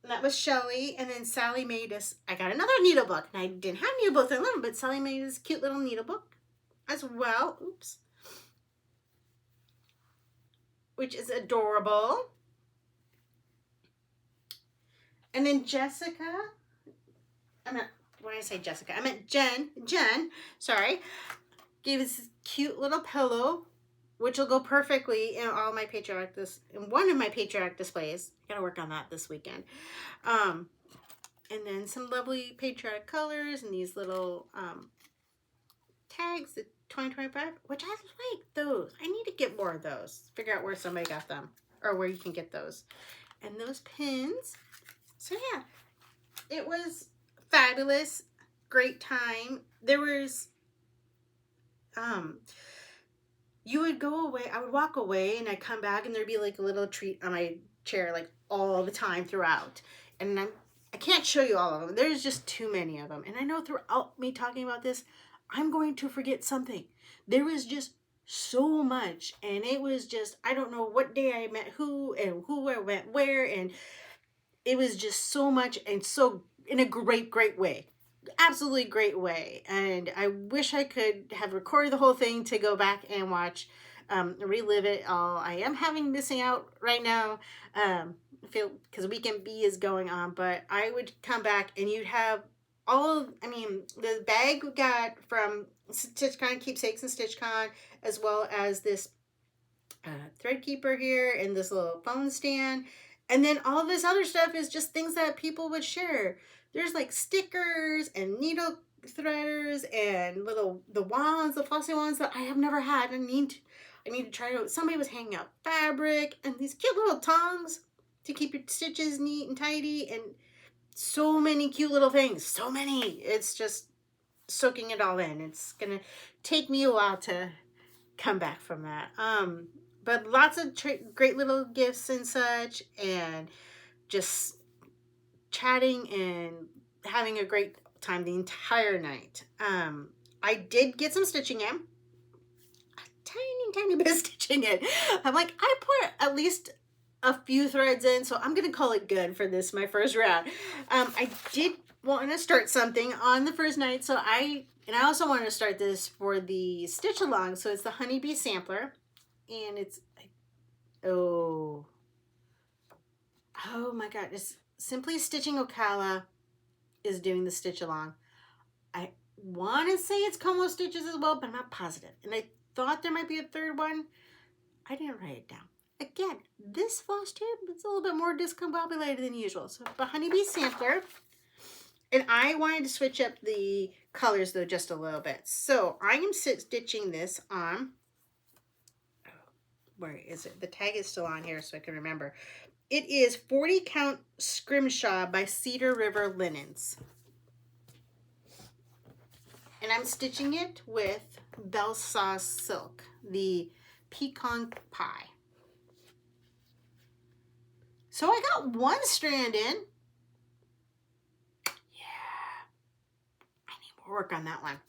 that was Shelly, and then Sally made us, I got another needle book, and I didn't have needle books in them, but Sally made this cute little needle book as well, which is adorable. And then Jessica, why did I say Jessica? I meant Jen, sorry, gave us this cute little pillow, which will go perfectly in all my in one of my patriarch displays. I gotta work on that this weekend. And then some lovely patriotic colors and these little tags, the 2025, which I like those. I need to get more of those. Figure out where somebody got them or where you can get those. And those pins. So yeah, it was fabulous. Great time. There was, you would go away, I would walk away and I'd come back and there'd be like a little treat on my chair like all the time throughout. And I can't show you all of them. There's just too many of them. And I know throughout me talking about this, I'm going to forget something. There was just so much. And it was just, I don't know what day I met who and who I went where. And it was just so much and so in a great, great way. Absolutely great way. And I wish I could have recorded the whole thing to go back and watch, relive it all. I am missing out right now. I feel because Weekend B is going on, but I would come back and you'd have the bag we got from StitchCon, Keepsakes and StitchCon, as well as this thread keeper here and this little phone stand. And then all this other stuff is just things that people would share. There's like stickers and needle threaders and the wands, the flossy wands that I have never had. I need to try it out. Somebody was hanging out fabric and these cute little tongs to keep your stitches neat and tidy, and so many cute little things. So many. It's just soaking it all in. It's gonna take me a while to come back from that. But lots of great little gifts and such, and just chatting and having a great time the entire night. I did get some stitching in. A tiny bit of stitching in. I'm like, I put at least a few threads in, so I'm gonna call it good for this, my first round. I did want to start something on the first night, so I also wanted to start this for the stitch along. So it's the honeybee sampler, and it's oh my god, it's Simply Stitching Ocala is doing the stitch along. I want to say it's Como Stitches as well, but I'm not positive. And I thought there might be a third one. I didn't write it down. Again, this Flosstube is a little bit more discombobulated than usual. So the honeybee sampler. And I wanted to switch up the colors though just a little bit. So I am stitching this on, where is it? The tag is still on here so I can remember. It is 40 count Scrimshaw by Cedar River Linens. And I'm stitching it with Belle Sauce Silk, the Pecan Pie. So I got one strand in. Yeah, I need more work on that one.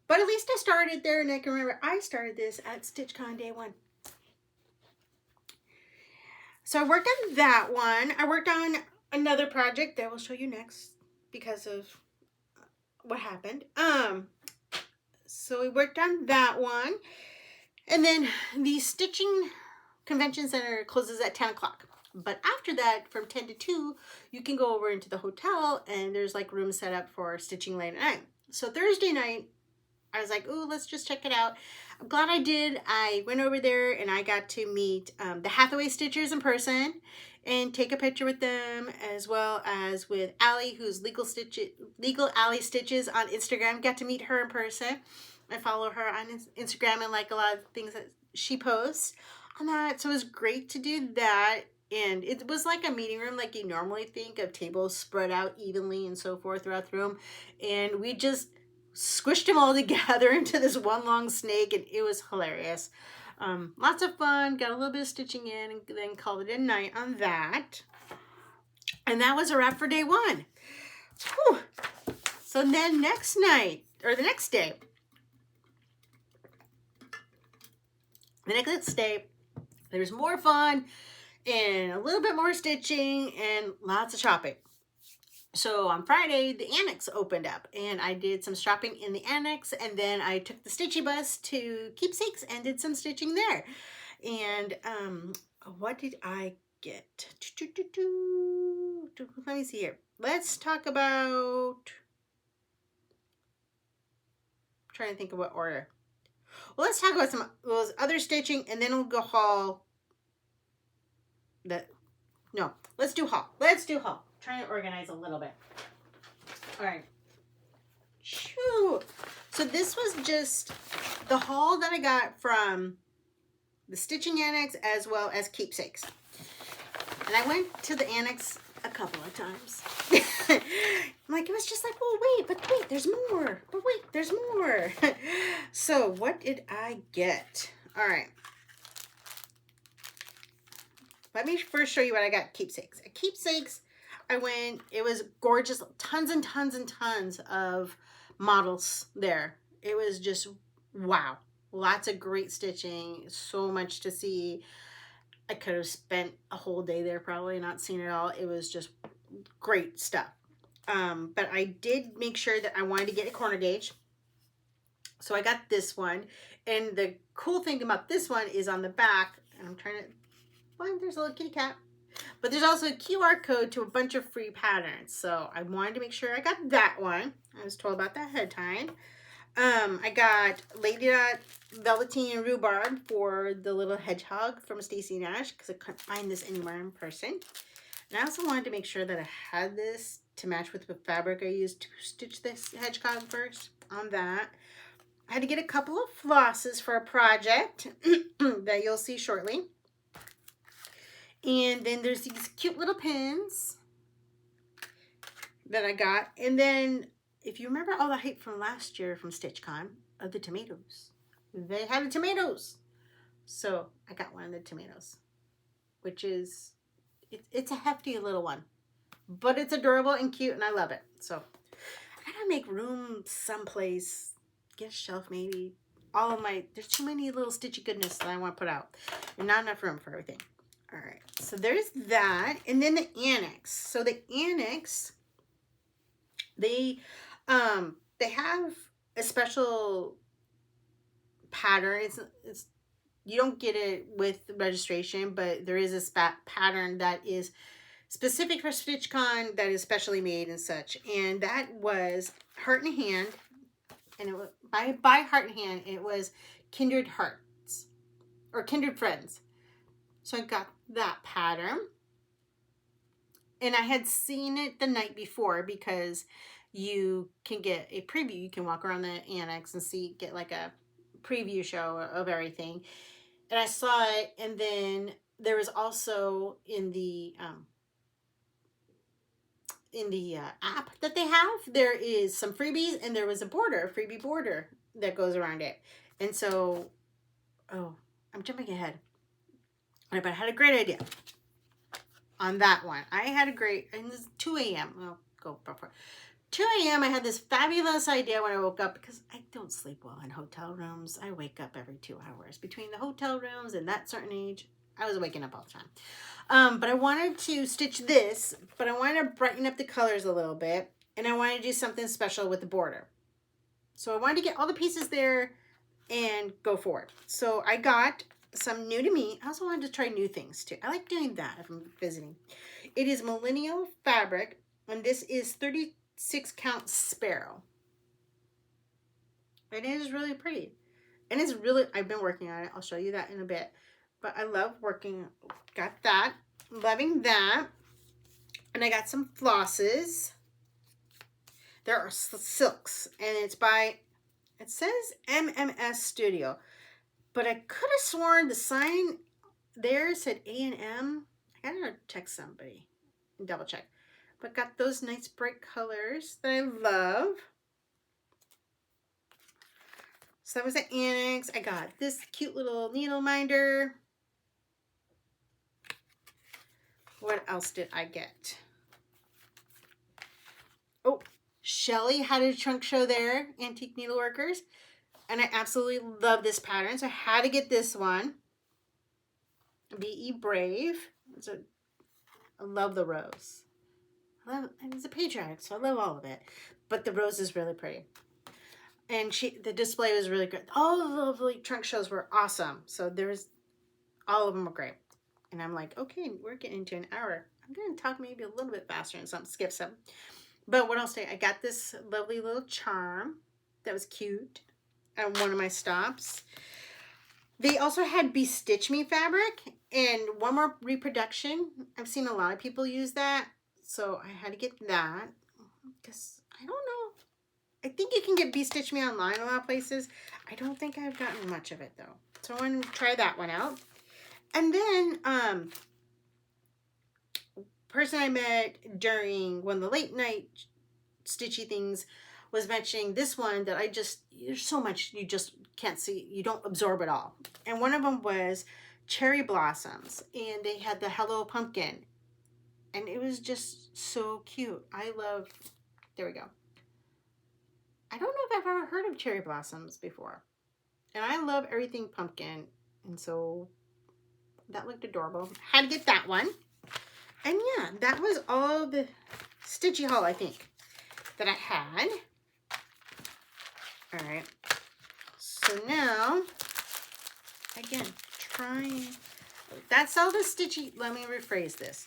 But at least I started there, and I can remember I started this at StitchCon day 1. So I worked on that one. I worked on another project that I will show you next because of what happened. So we worked on that one. And then the Stitching Convention Center closes at 10 o'clock. But after that, from 10 to 2, you can go over into the hotel and there's like rooms set up for stitching late at night. So Thursday night, I was like, ooh, let's just check it out. I'm glad I did. I went over there and I got to meet the Hathaway Stitchers in person and take a picture with them, as well as with Allie, who's Legal Allie Stitches on Instagram. Got to meet her in person. I follow her on Instagram and like a lot of things that she posts on that. So it was great to do that. And it was like a meeting room like you normally think of, tables spread out evenly and so forth throughout the room. And we just squished them all together into this one long snake, and it was hilarious. Lots of fun, got a little bit of stitching in, and then called it a night on that. And that was a wrap for day 1. Whew. So then next night, or the next day, there was more fun and a little bit more stitching and lots of shopping. So on Friday, the annex opened up and I did some shopping in the annex, and then I took the Stitchy bus to Keepsakes and did some stitching there. And what did I get? Let me see here. Let's talk about, I'm trying to think of what order. Well, let's talk about some of those other stitching, and then we'll go haul. Let's do haul. trying to organize a little bit. All right. Shoo. So this was just the haul that I got from the Stitching Annex as well as Keepsakes. And I went to the Annex a couple of times. Like, it was just like, well, wait, there's more. But wait, there's more. So what did I get? All right. Let me first show you what I got at Keepsakes. At Keepsakes, I went, it was gorgeous. Tons and tons and tons of models there. It was just, wow. Lots of great stitching. So much to see. I could have spent a whole day there probably, not seen it all. It was just great stuff. But I did make sure that I wanted to get a corner gauge. So I got this one. And the cool thing about this one is on the back, and I'm trying to find, there's a little kitty cat. But there's also a QR code to a bunch of free patterns. So I wanted to make sure I got that one. I was told about that ahead of time. I got Lady Dot Velveteen and Rhubarb for the little hedgehog from Stacy Nash because I couldn't find this anywhere in person. And I also wanted to make sure that I had this to match with the fabric I used to stitch this hedgehog first on that. I had to get a couple of flosses for a project that you'll see shortly. And then there's these cute little pins that I got. And then, if you remember all the hype from last year from StitchCon of the tomatoes, they had the tomatoes. So I got one of the tomatoes, which is, it's a hefty little one, but it's adorable and cute and I love it. So I gotta make room someplace, get a shelf maybe. All of my, there's too many little stitchy goodness that I want to put out and not enough room for everything. All right, so there's that. And then the Annex. So the Annex, they have a special pattern. It's you don't get it with registration, but there is a pattern that is specific for StitchCon that is specially made and such. And that was Heart and Hand, and it was by Heart and Hand. It was Kindred Hearts or Kindred Friends. So I got that pattern. And I had seen it the night before because you can get a preview. You can walk around the Annex and see, get like a preview show of everything. And I saw it, and then there was also in the app that they have, there is some freebies, and there was a freebie border that goes around it. And so, oh, I'm jumping ahead. But I had a great idea on that one. I had a great, and it's 2 a.m. I'll go before. 2 a.m. I had this fabulous idea when I woke up because I don't sleep well in hotel rooms. I wake up every 2 hours. Between the hotel rooms and that certain age, I was waking up all the time. But I wanted to stitch this, but I wanted to brighten up the colors a little bit. And I wanted to do something special with the border. So I wanted to get all the pieces there and go for it. So I got some new to me. I also wanted to try new things too. I like doing that if I'm visiting. It is Millennial fabric, and this is 36 count Sparrow. It is really pretty. And it's really, I've been working on it. I'll show you that in a bit. But I love working, got that. Loving that. And I got some flosses. There are silks, and it's by, it says MMS Studio. But I could have sworn the sign there said A&M. I gotta check somebody and double check. But got those nice bright colors that I love. So that was the Annex. I got this cute little needle minder. What else did I get? Oh, Shelly had a trunk show there, Antique Needleworkers. And I absolutely love this pattern, so I had to get this one. Be Brave. I love the rose. It's a patriotic, so I love all of it. But the rose is really pretty. And the display was really good. All of the trunk shows were awesome. So all of them were great. And I'm like, okay, we're getting into an hour. I'm going to talk maybe a little bit faster and skip some. But what else did I got this lovely little charm that was cute at one of my stops. They also had Bestitch Me fabric and one more reproduction. I've seen a lot of people use that. So I had to get that because I don't know. I think you can get Be Stitch Me online a lot of places. I don't think I've gotten much of it though. So I want to try that one out. And then person I met during one of the late night stitchy things was mentioning this one that there's so much you just can't see, you don't absorb it all. And one of them was cherry blossoms, and they had the Hello Pumpkin, and it was just so cute. There we go. I don't know if I've ever heard of cherry blossoms before, and I love everything pumpkin, and so that looked adorable. Had to get that one. And yeah, that was all the stitchy haul, I think, that I had. All right. So now, again, that's all the stitchy, let me rephrase this.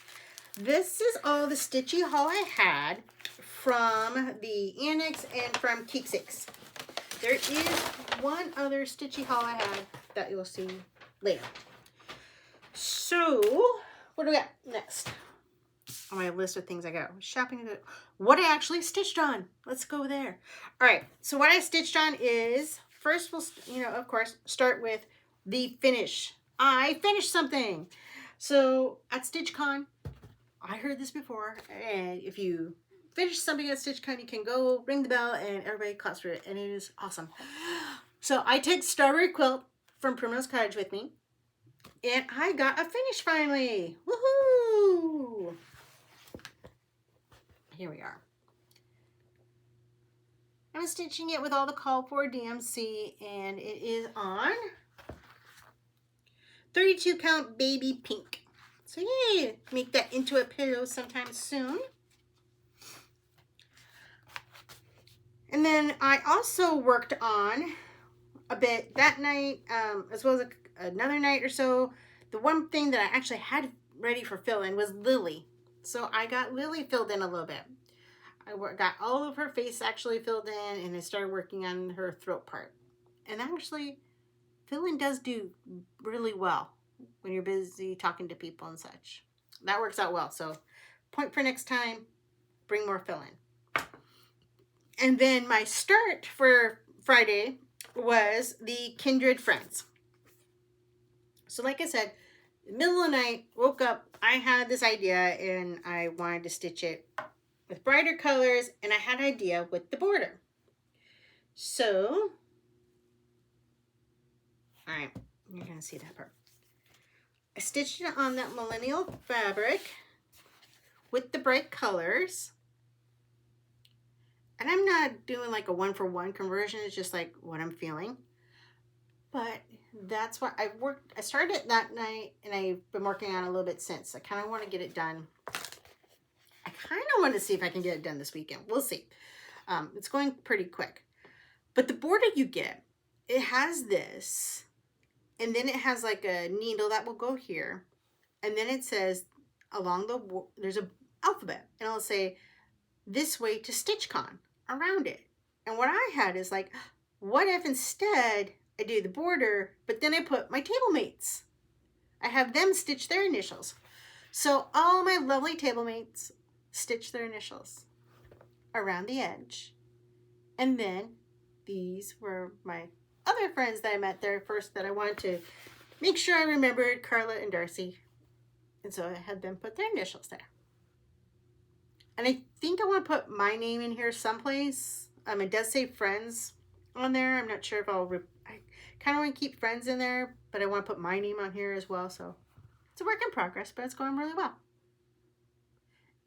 This is all the stitchy haul I had from the Annex and from Keeksix. There is one other stitchy haul I had that you'll see later. So, what do we got next on my list of things I got? Shopping, what I actually stitched on. Let's go there. All right, so what I stitched on is, first we'll, of course, start with the finish. I finished something. So at StitchCon, I heard this before, and if you finish something at StitchCon, you can go ring the bell and everybody claps for it, and it is awesome. So I took Strawberry Quilt from Primrose Cottage with me, and I got a finish finally. Woohoo! Here we are. I'm stitching it with all the called for DMC, and it is on 32 count baby pink. So yay, make that into a pillow sometime soon. And then I also worked on a bit that night, as well as another night or so. The one thing that I actually had ready for fill-in was Lily. So I got Lily filled in a little bit. I got all of her face actually filled in, and I started working on her throat part. And actually, fill-in does do really well when you're busy talking to people and such. That works out well. So point for next time, bring more fill-in. And then my start for Friday was the Kindred Friends. So like I said, middle of the night, woke up, I had this idea and I wanted to stitch it with brighter colors, and I had an idea with the border. So, all right, you're gonna see that part. I stitched it on that millennial fabric with the bright colors. And I'm not doing like a 1-for-1 conversion, it's just like what I'm feeling. But that's what I started it that night, and I've been working on it a little bit since. I kind of want to get it done. I kind of want to see if I can get it done this weekend. We'll see. It's going pretty quick. But the border you get, it has this, and then it has like a needle that will go here. And then it says along there's an alphabet, and it'll say this way to StitchCon around it. And what I had is like, what if instead I do the border, but then I put my table mates. I have them stitch their initials. So all my lovely table mates stitch their initials around the edge. And then these were my other friends that I met there first that I wanted to make sure I remembered, Carla and Darcy. And so I had them put their initials there. And I think I want to put my name in here someplace. It does say friends on there. I'm not sure if I kind of want to keep friends in there, but I want to put my name on here as well. So it's a work in progress, but it's going really well.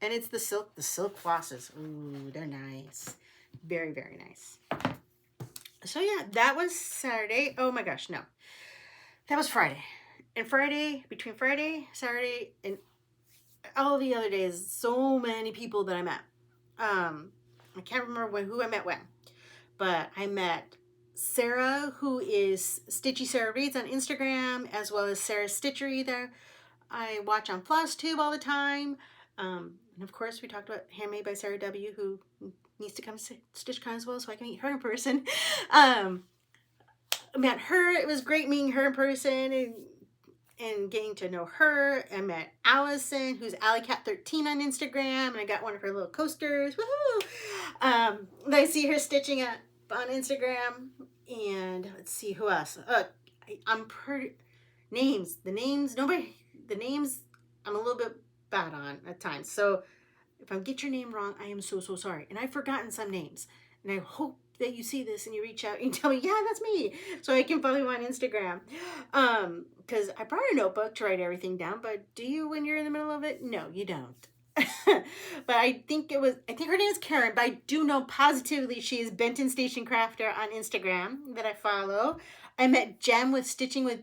And it's the silk flosses. Ooh, they're nice. Very, very nice. So yeah, that was Saturday. Oh my gosh, no. That was Friday. And between Friday, Saturday, and all the other days, so many people that I met. I can't remember who I met when. But I met Sarah, who is Stitchy Sarah Reads on Instagram, as well as Sarah's Stitchery there. I watch on Flosstube all the time. And of course, we talked about Handmade by Sarah W., who needs to come to StitchCon as well, so I can meet her in person. I met her. It was great meeting her in person. And and getting to know her. I met Allison, who's AllieCat13 on Instagram, and I got one of her little coasters. Woohoo! I see her stitching on Instagram, and let's see who else. I'm pretty the names I'm a little bit bad on at times. So if I get your name wrong, I am so sorry. And I've forgotten some names, and I hope that you see this and you reach out and tell me, yeah, that's me, so I can follow you on Instagram. Because I brought a notebook to write everything down, but do you when you're in the middle of it? No, you don't. But I think her name is Karen, but I do know positively she is Benton Station Crafter on Instagram that I follow. I met Jem with Stitching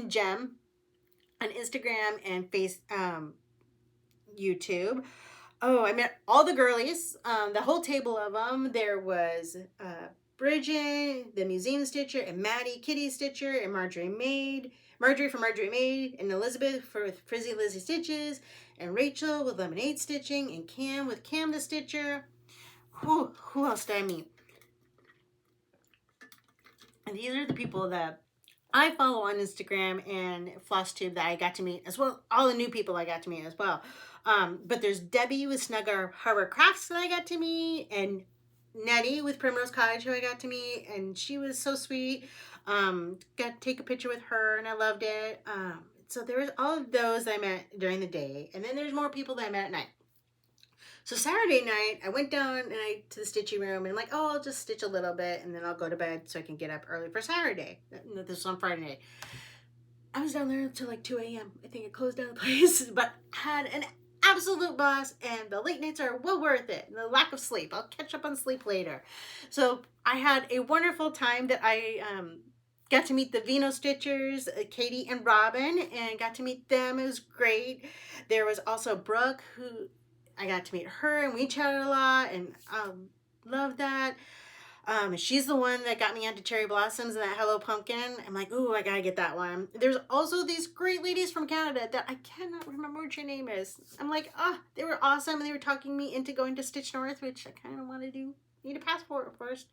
Gem on Instagram and YouTube. Oh, I met all the girlies, the whole table of them. There was Bridget, the museum stitcher, and Maddie, kitty stitcher, and Marjorie from Marjorie Made, and Elizabeth with Frizzy Lizzie Stitches, and Rachel with Lemonade Stitching, and Cam with Cam the Stitcher. Who else did I meet? And these are the people that I follow on Instagram and Flosstube that I got to meet as well. All the new people I got to meet as well. But there's Debbie with Snug Harbor Crafts that I got to meet, and Nettie with Primrose Cottage who I got to meet, and she was so sweet. Got to take a picture with her, and I loved it. So there was all of those that I met during the day, and then there's more people that I met at night. So Saturday night, I went down to the stitching room, and I'm like, oh, I'll just stitch a little bit, and then I'll go to bed so I can get up early for Saturday. This was on Friday night. I was down there until like 2 a.m. I think it closed down the place, but had an absolute blast, and the late nights are well worth it. And the lack of sleep, I'll catch up on sleep later. So I had a wonderful time that I got to meet the Vino Stitchers, Katie and Robin, and got to meet them. It was great. There was also Brooke, who I got to meet her, and we chatted a lot, and loved that. She's the one that got me onto Cherry Blossoms and that Hello Pumpkin. I'm like, ooh, I gotta get that one. There's also these great ladies from Canada that I cannot remember what your name is. I'm like, they were awesome, and they were talking me into going to Stitch North, which I kind of want to do. Need a passport first,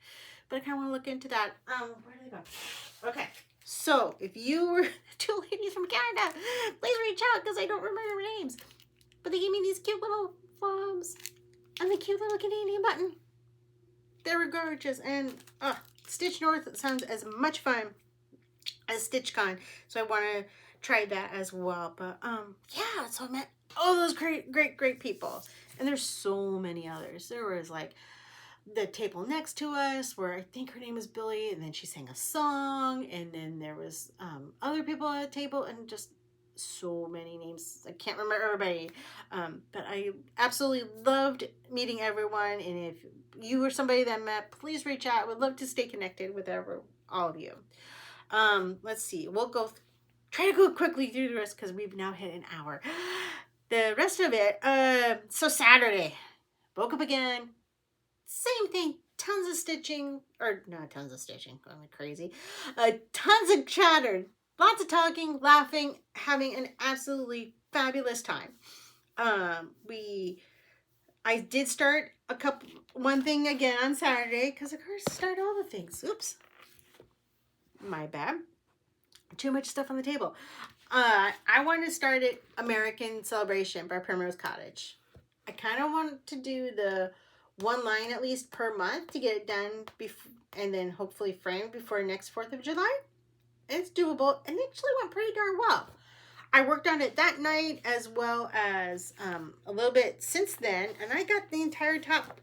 but I kind of want to look into that. Where do they go? Okay, so if you were two ladies from Canada, please reach out because I don't remember their names. But they gave me these cute little flobs and the cute little Canadian button. They were gorgeous, and Stitch North sounds as much fun as StitchCon, so I want to try that as well. But yeah, so I met all those great people, and there's so many others. There was like the table next to us, where I think her name was Billy, and then she sang a song, and then there was other people at the table, and just so many names. I can't remember everybody, but I absolutely loved meeting everyone, and if you were somebody that I met, please reach out. I would love to stay connected with all of you. Let's see. We'll try to go quickly through the rest because we've now hit an hour. The rest of it, so Saturday, woke up again, same thing, tons of stitching, or not tons of stitching, I'm like crazy, tons of chatter, lots of talking, laughing, having an absolutely fabulous time. I did start one thing again on Saturday, because of course start all the things. Oops. My bad. Too much stuff on the table. I wanted to start it American Celebration by Primrose Cottage. I kind of want to do the one line at least per month to get it done and then hopefully framed before next 4th of July. It's doable, and it actually went pretty darn well. I worked on it that night as well as a little bit since then, and I got the entire top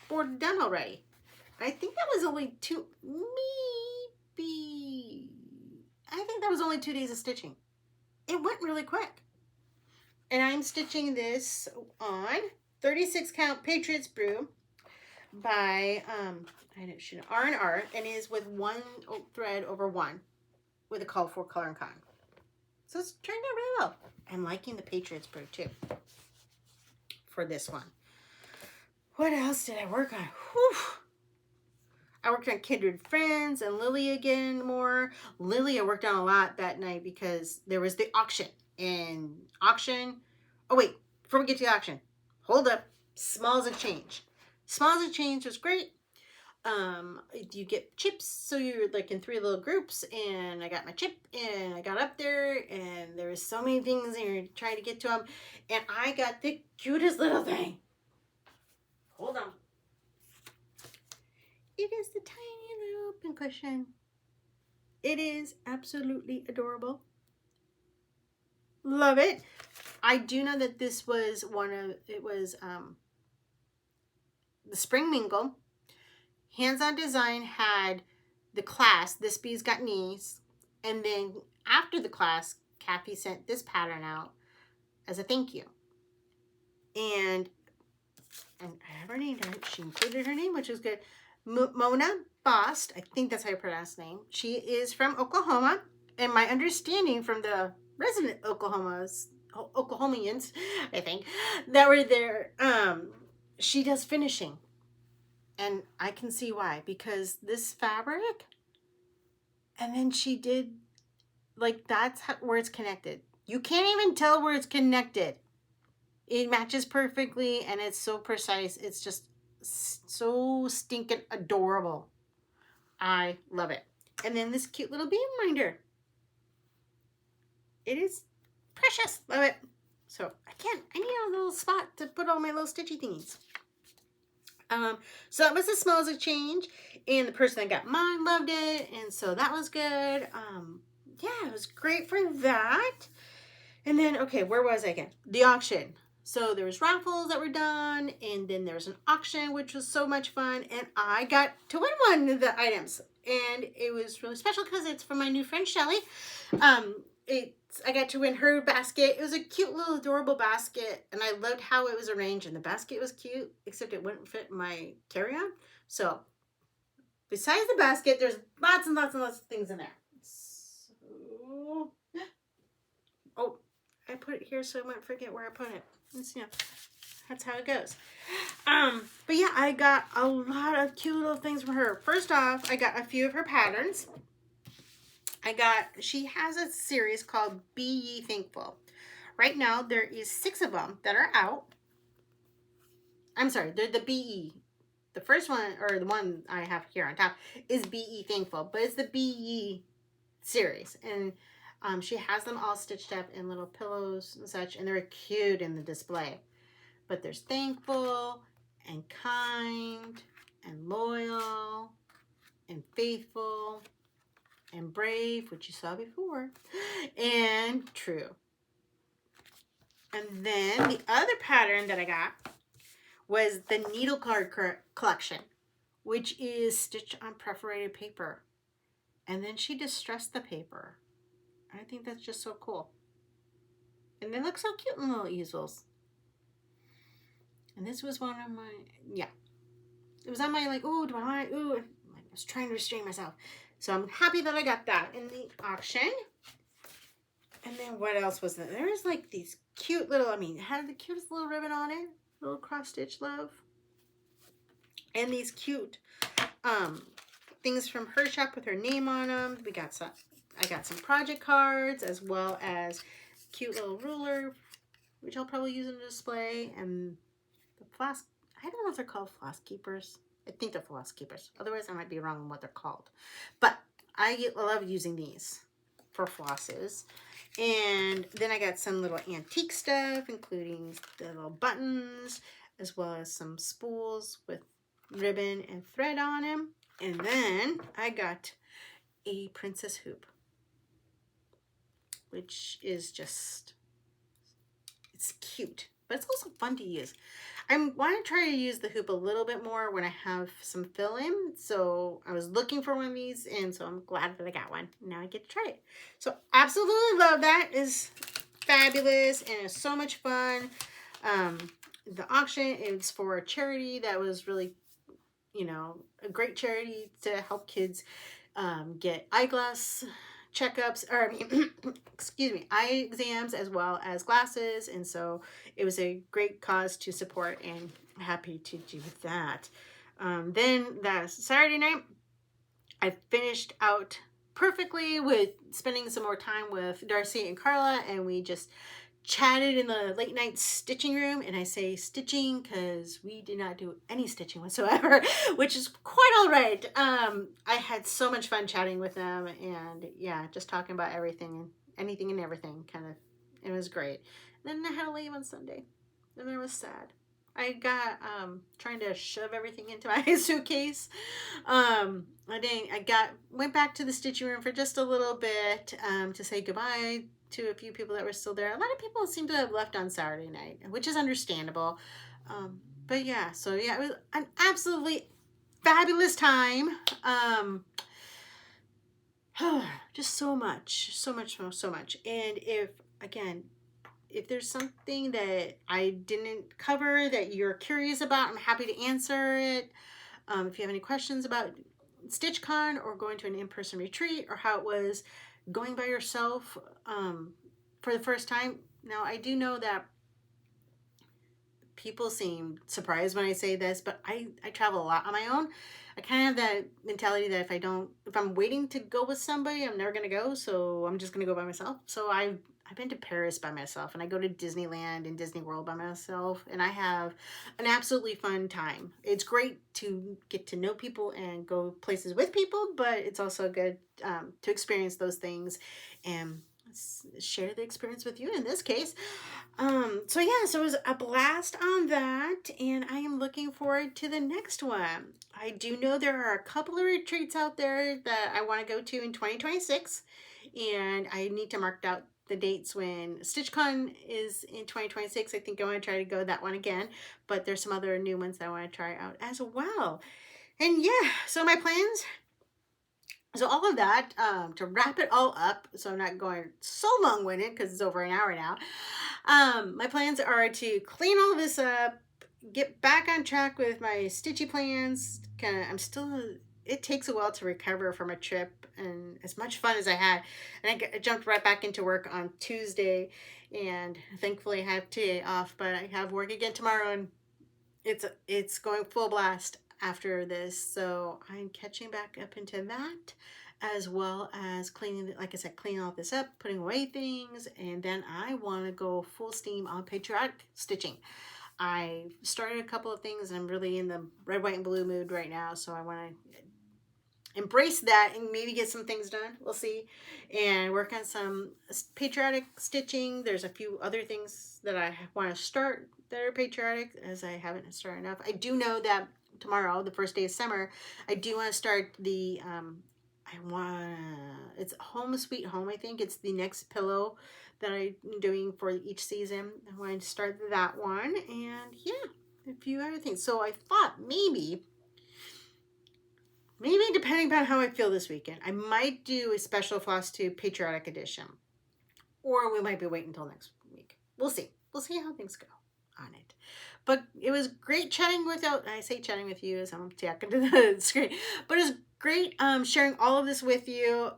board done already. I think that was only I think that was only 2 days of stitching. It went really quick. And I'm stitching this on 36 count Patriots Brew by R&R, and is with one thread over one with a call for color and cotton. So it's turned out really well. I'm liking the Patriots Brew too for this one. What else did I work on? Whew. I worked on Kindred Friends and Lily again more. Lily I worked on a lot that night because there was the auction. Oh wait, before we get to the auction, hold up. Smalls of Change. Smalls of Change was great. You get chips, so you're like in 3 little groups, and I got my chip, and I got up there, and there was so many things, and you're trying to get to them, and I got the cutest little thing. Hold on. It is the tiny little pincushion. It is absolutely adorable. Love it. I do know that this was the Spring Mingle. Hands-On Design had the class, This Bee's Got Knees, and then after the class, Kathy sent this pattern out as a thank you. And I have her name right. She included her name, which is good. Mona Bost, I think that's how you pronounce her name. She is from Oklahoma, and my understanding from the resident Oklahomans, I think, that were there, she does finishing. And I can see why, because this fabric, and then she did, like, that's where it's connected. You can't even tell where it's connected. It matches perfectly, and it's so precise. It's just so stinking adorable. I love it. And then this cute little beam minder. It is precious. Love it. So, I need a little spot to put all my little stitchy thingies. So that was the smells exchange, and the person that got mine loved it, and so that was good. Yeah, it was great for that. And then, okay, where was I again? The auction. So there was raffles that were done, and then there was an auction, which was so much fun, and I got to win one of the items, and it was really special because it's from my new friend Shelly. I got to win her basket. It was a cute little adorable basket, and I loved how it was arranged, and the basket was cute, except it wouldn't fit my carry-on. So besides the basket, there's lots and lots and lots of things in there. So, oh, I put it here so I might forget where I put it. That's how it goes. But yeah, I got a lot of cute little things from her. First off, I got a few of her patterns. She has a series called Be Ye Thankful. Right now, there is 6 of them that are out. I'm sorry, they're the BE. The first one, or the one I have here on top, is Be Ye Thankful, but it's the Be Ye series. And she has them all stitched up in little pillows and such, and they're cute in the display. But there's Thankful, and Kind, and Loyal, and Faithful, and Brave, which you saw before, and True. And then the other pattern that I got was the Needle Card Collection, which is stitched on perforated paper. And then she distressed the paper. I think that's just so cool. And they look so cute in little easels. And this was one of my, yeah. It was on my, like, ooh, do I want it? Ooh, I was trying to restrain myself. So I'm happy that I got that in the auction. And then what else was there? There was like these cute little, it had the cutest little ribbon on it. Little cross stitch love. And these cute things from her shop with her name on them. I got some project cards, as well as cute little ruler, which I'll probably use in a display. And the floss, I don't know if they're called floss keepers. I think they're floss keepers. Otherwise, I might be wrong on what they're called. But I love using these for flosses. And then I got some little antique stuff, including the little buttons, as well as some spools with ribbon and thread on them. And then I got a princess hoop, which is just, it's cute, but it's also fun to use. I want to try to use the hoop a little bit more when I have some fill in. So I was looking for one of these, and so I'm glad that I got one. Now I get to try it. So absolutely love that. It's fabulous, and it's so much fun. The auction is for a charity that was really, a great charity to help kids get eyeglass checkups, or excuse me, eye exams, as well as glasses. And so it was a great cause to support, and happy to do that. Then that Saturday night, I finished out perfectly with spending some more time with Darcy and Carla, and we just chatted in the late night stitching room, and I say stitching because we did not do any stitching whatsoever, which is quite all right. I had so much fun chatting with them, and yeah, just talking about everything and anything and everything, kind of. It was great. And then I had to leave on Sunday, and it was sad. I got trying to shove everything into my suitcase. Went back to the stitching room for just a little bit to say goodbye to a few people that were still there. A lot of people seem to have left on Saturday night, which is understandable. But yeah, so yeah, it was an absolutely fabulous time. Just so much. And if there's something that I didn't cover that you're curious about, I'm happy to answer it. If you have any questions about StitchCon or going to an in-person retreat or how it was going by yourself for the first time. Now, I do know that people seem surprised when I say this, but I travel a lot on my own. I kind of have that mentality that if I'm waiting to go with somebody, I'm never going to go. So I'm just going to go by myself. So I've been to Paris by myself, and I go to Disneyland and Disney World by myself, and I have an absolutely fun time. It's great to get to know people and go places with people, but it's also good to experience those things and share the experience with you in this case. So it was a blast on that, and I am looking forward to the next one. I do know there are a couple of retreats out there that I want to go to in 2026, and I need to mark out the dates when StitchCon is in 2026. I think I want to try to go that one again, but there's some other new ones that I want to try out as well. And yeah, so my plans. So all of that, to wrap it all up, so I'm not going so long-winded because it's over an hour now. My plans are to clean all of this up, get back on track with my stitchy plans. It takes a while to recover from a trip and as much fun as I had. And I jumped right back into work on Tuesday, and thankfully I have today off, but I have work again tomorrow, and it's going full blast after this. So I'm catching back up into that, as well as cleaning, like I said, cleaning all this up, putting away things, and then I want to go full steam on patriotic stitching. I started a couple of things, and I'm really in the red, white, and blue mood right now, so I want to embrace that and maybe get some things done. We'll see. And work on some patriotic stitching. There's a few other things that I want to start that are patriotic, as I haven't started enough. I do know that tomorrow, the first day of summer, I do want to start the it's Home Sweet Home. I think it's the next pillow that I'm doing for each season. I want to start that one, and yeah, a few other things. So I thought maybe depending on how I feel this weekend, I might do a special Flosstube patriotic edition, or we might be waiting until next week. We'll see how things go on it. But it was great chatting with you. I say chatting with you as I'm talking to the screen, but it was great sharing all of this with you.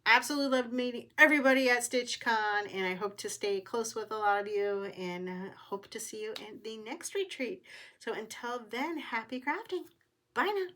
Absolutely loved meeting everybody at StitchCon, and I hope to stay close with a lot of you, and hope to see you in the next retreat. So until then, happy crafting. Bye now.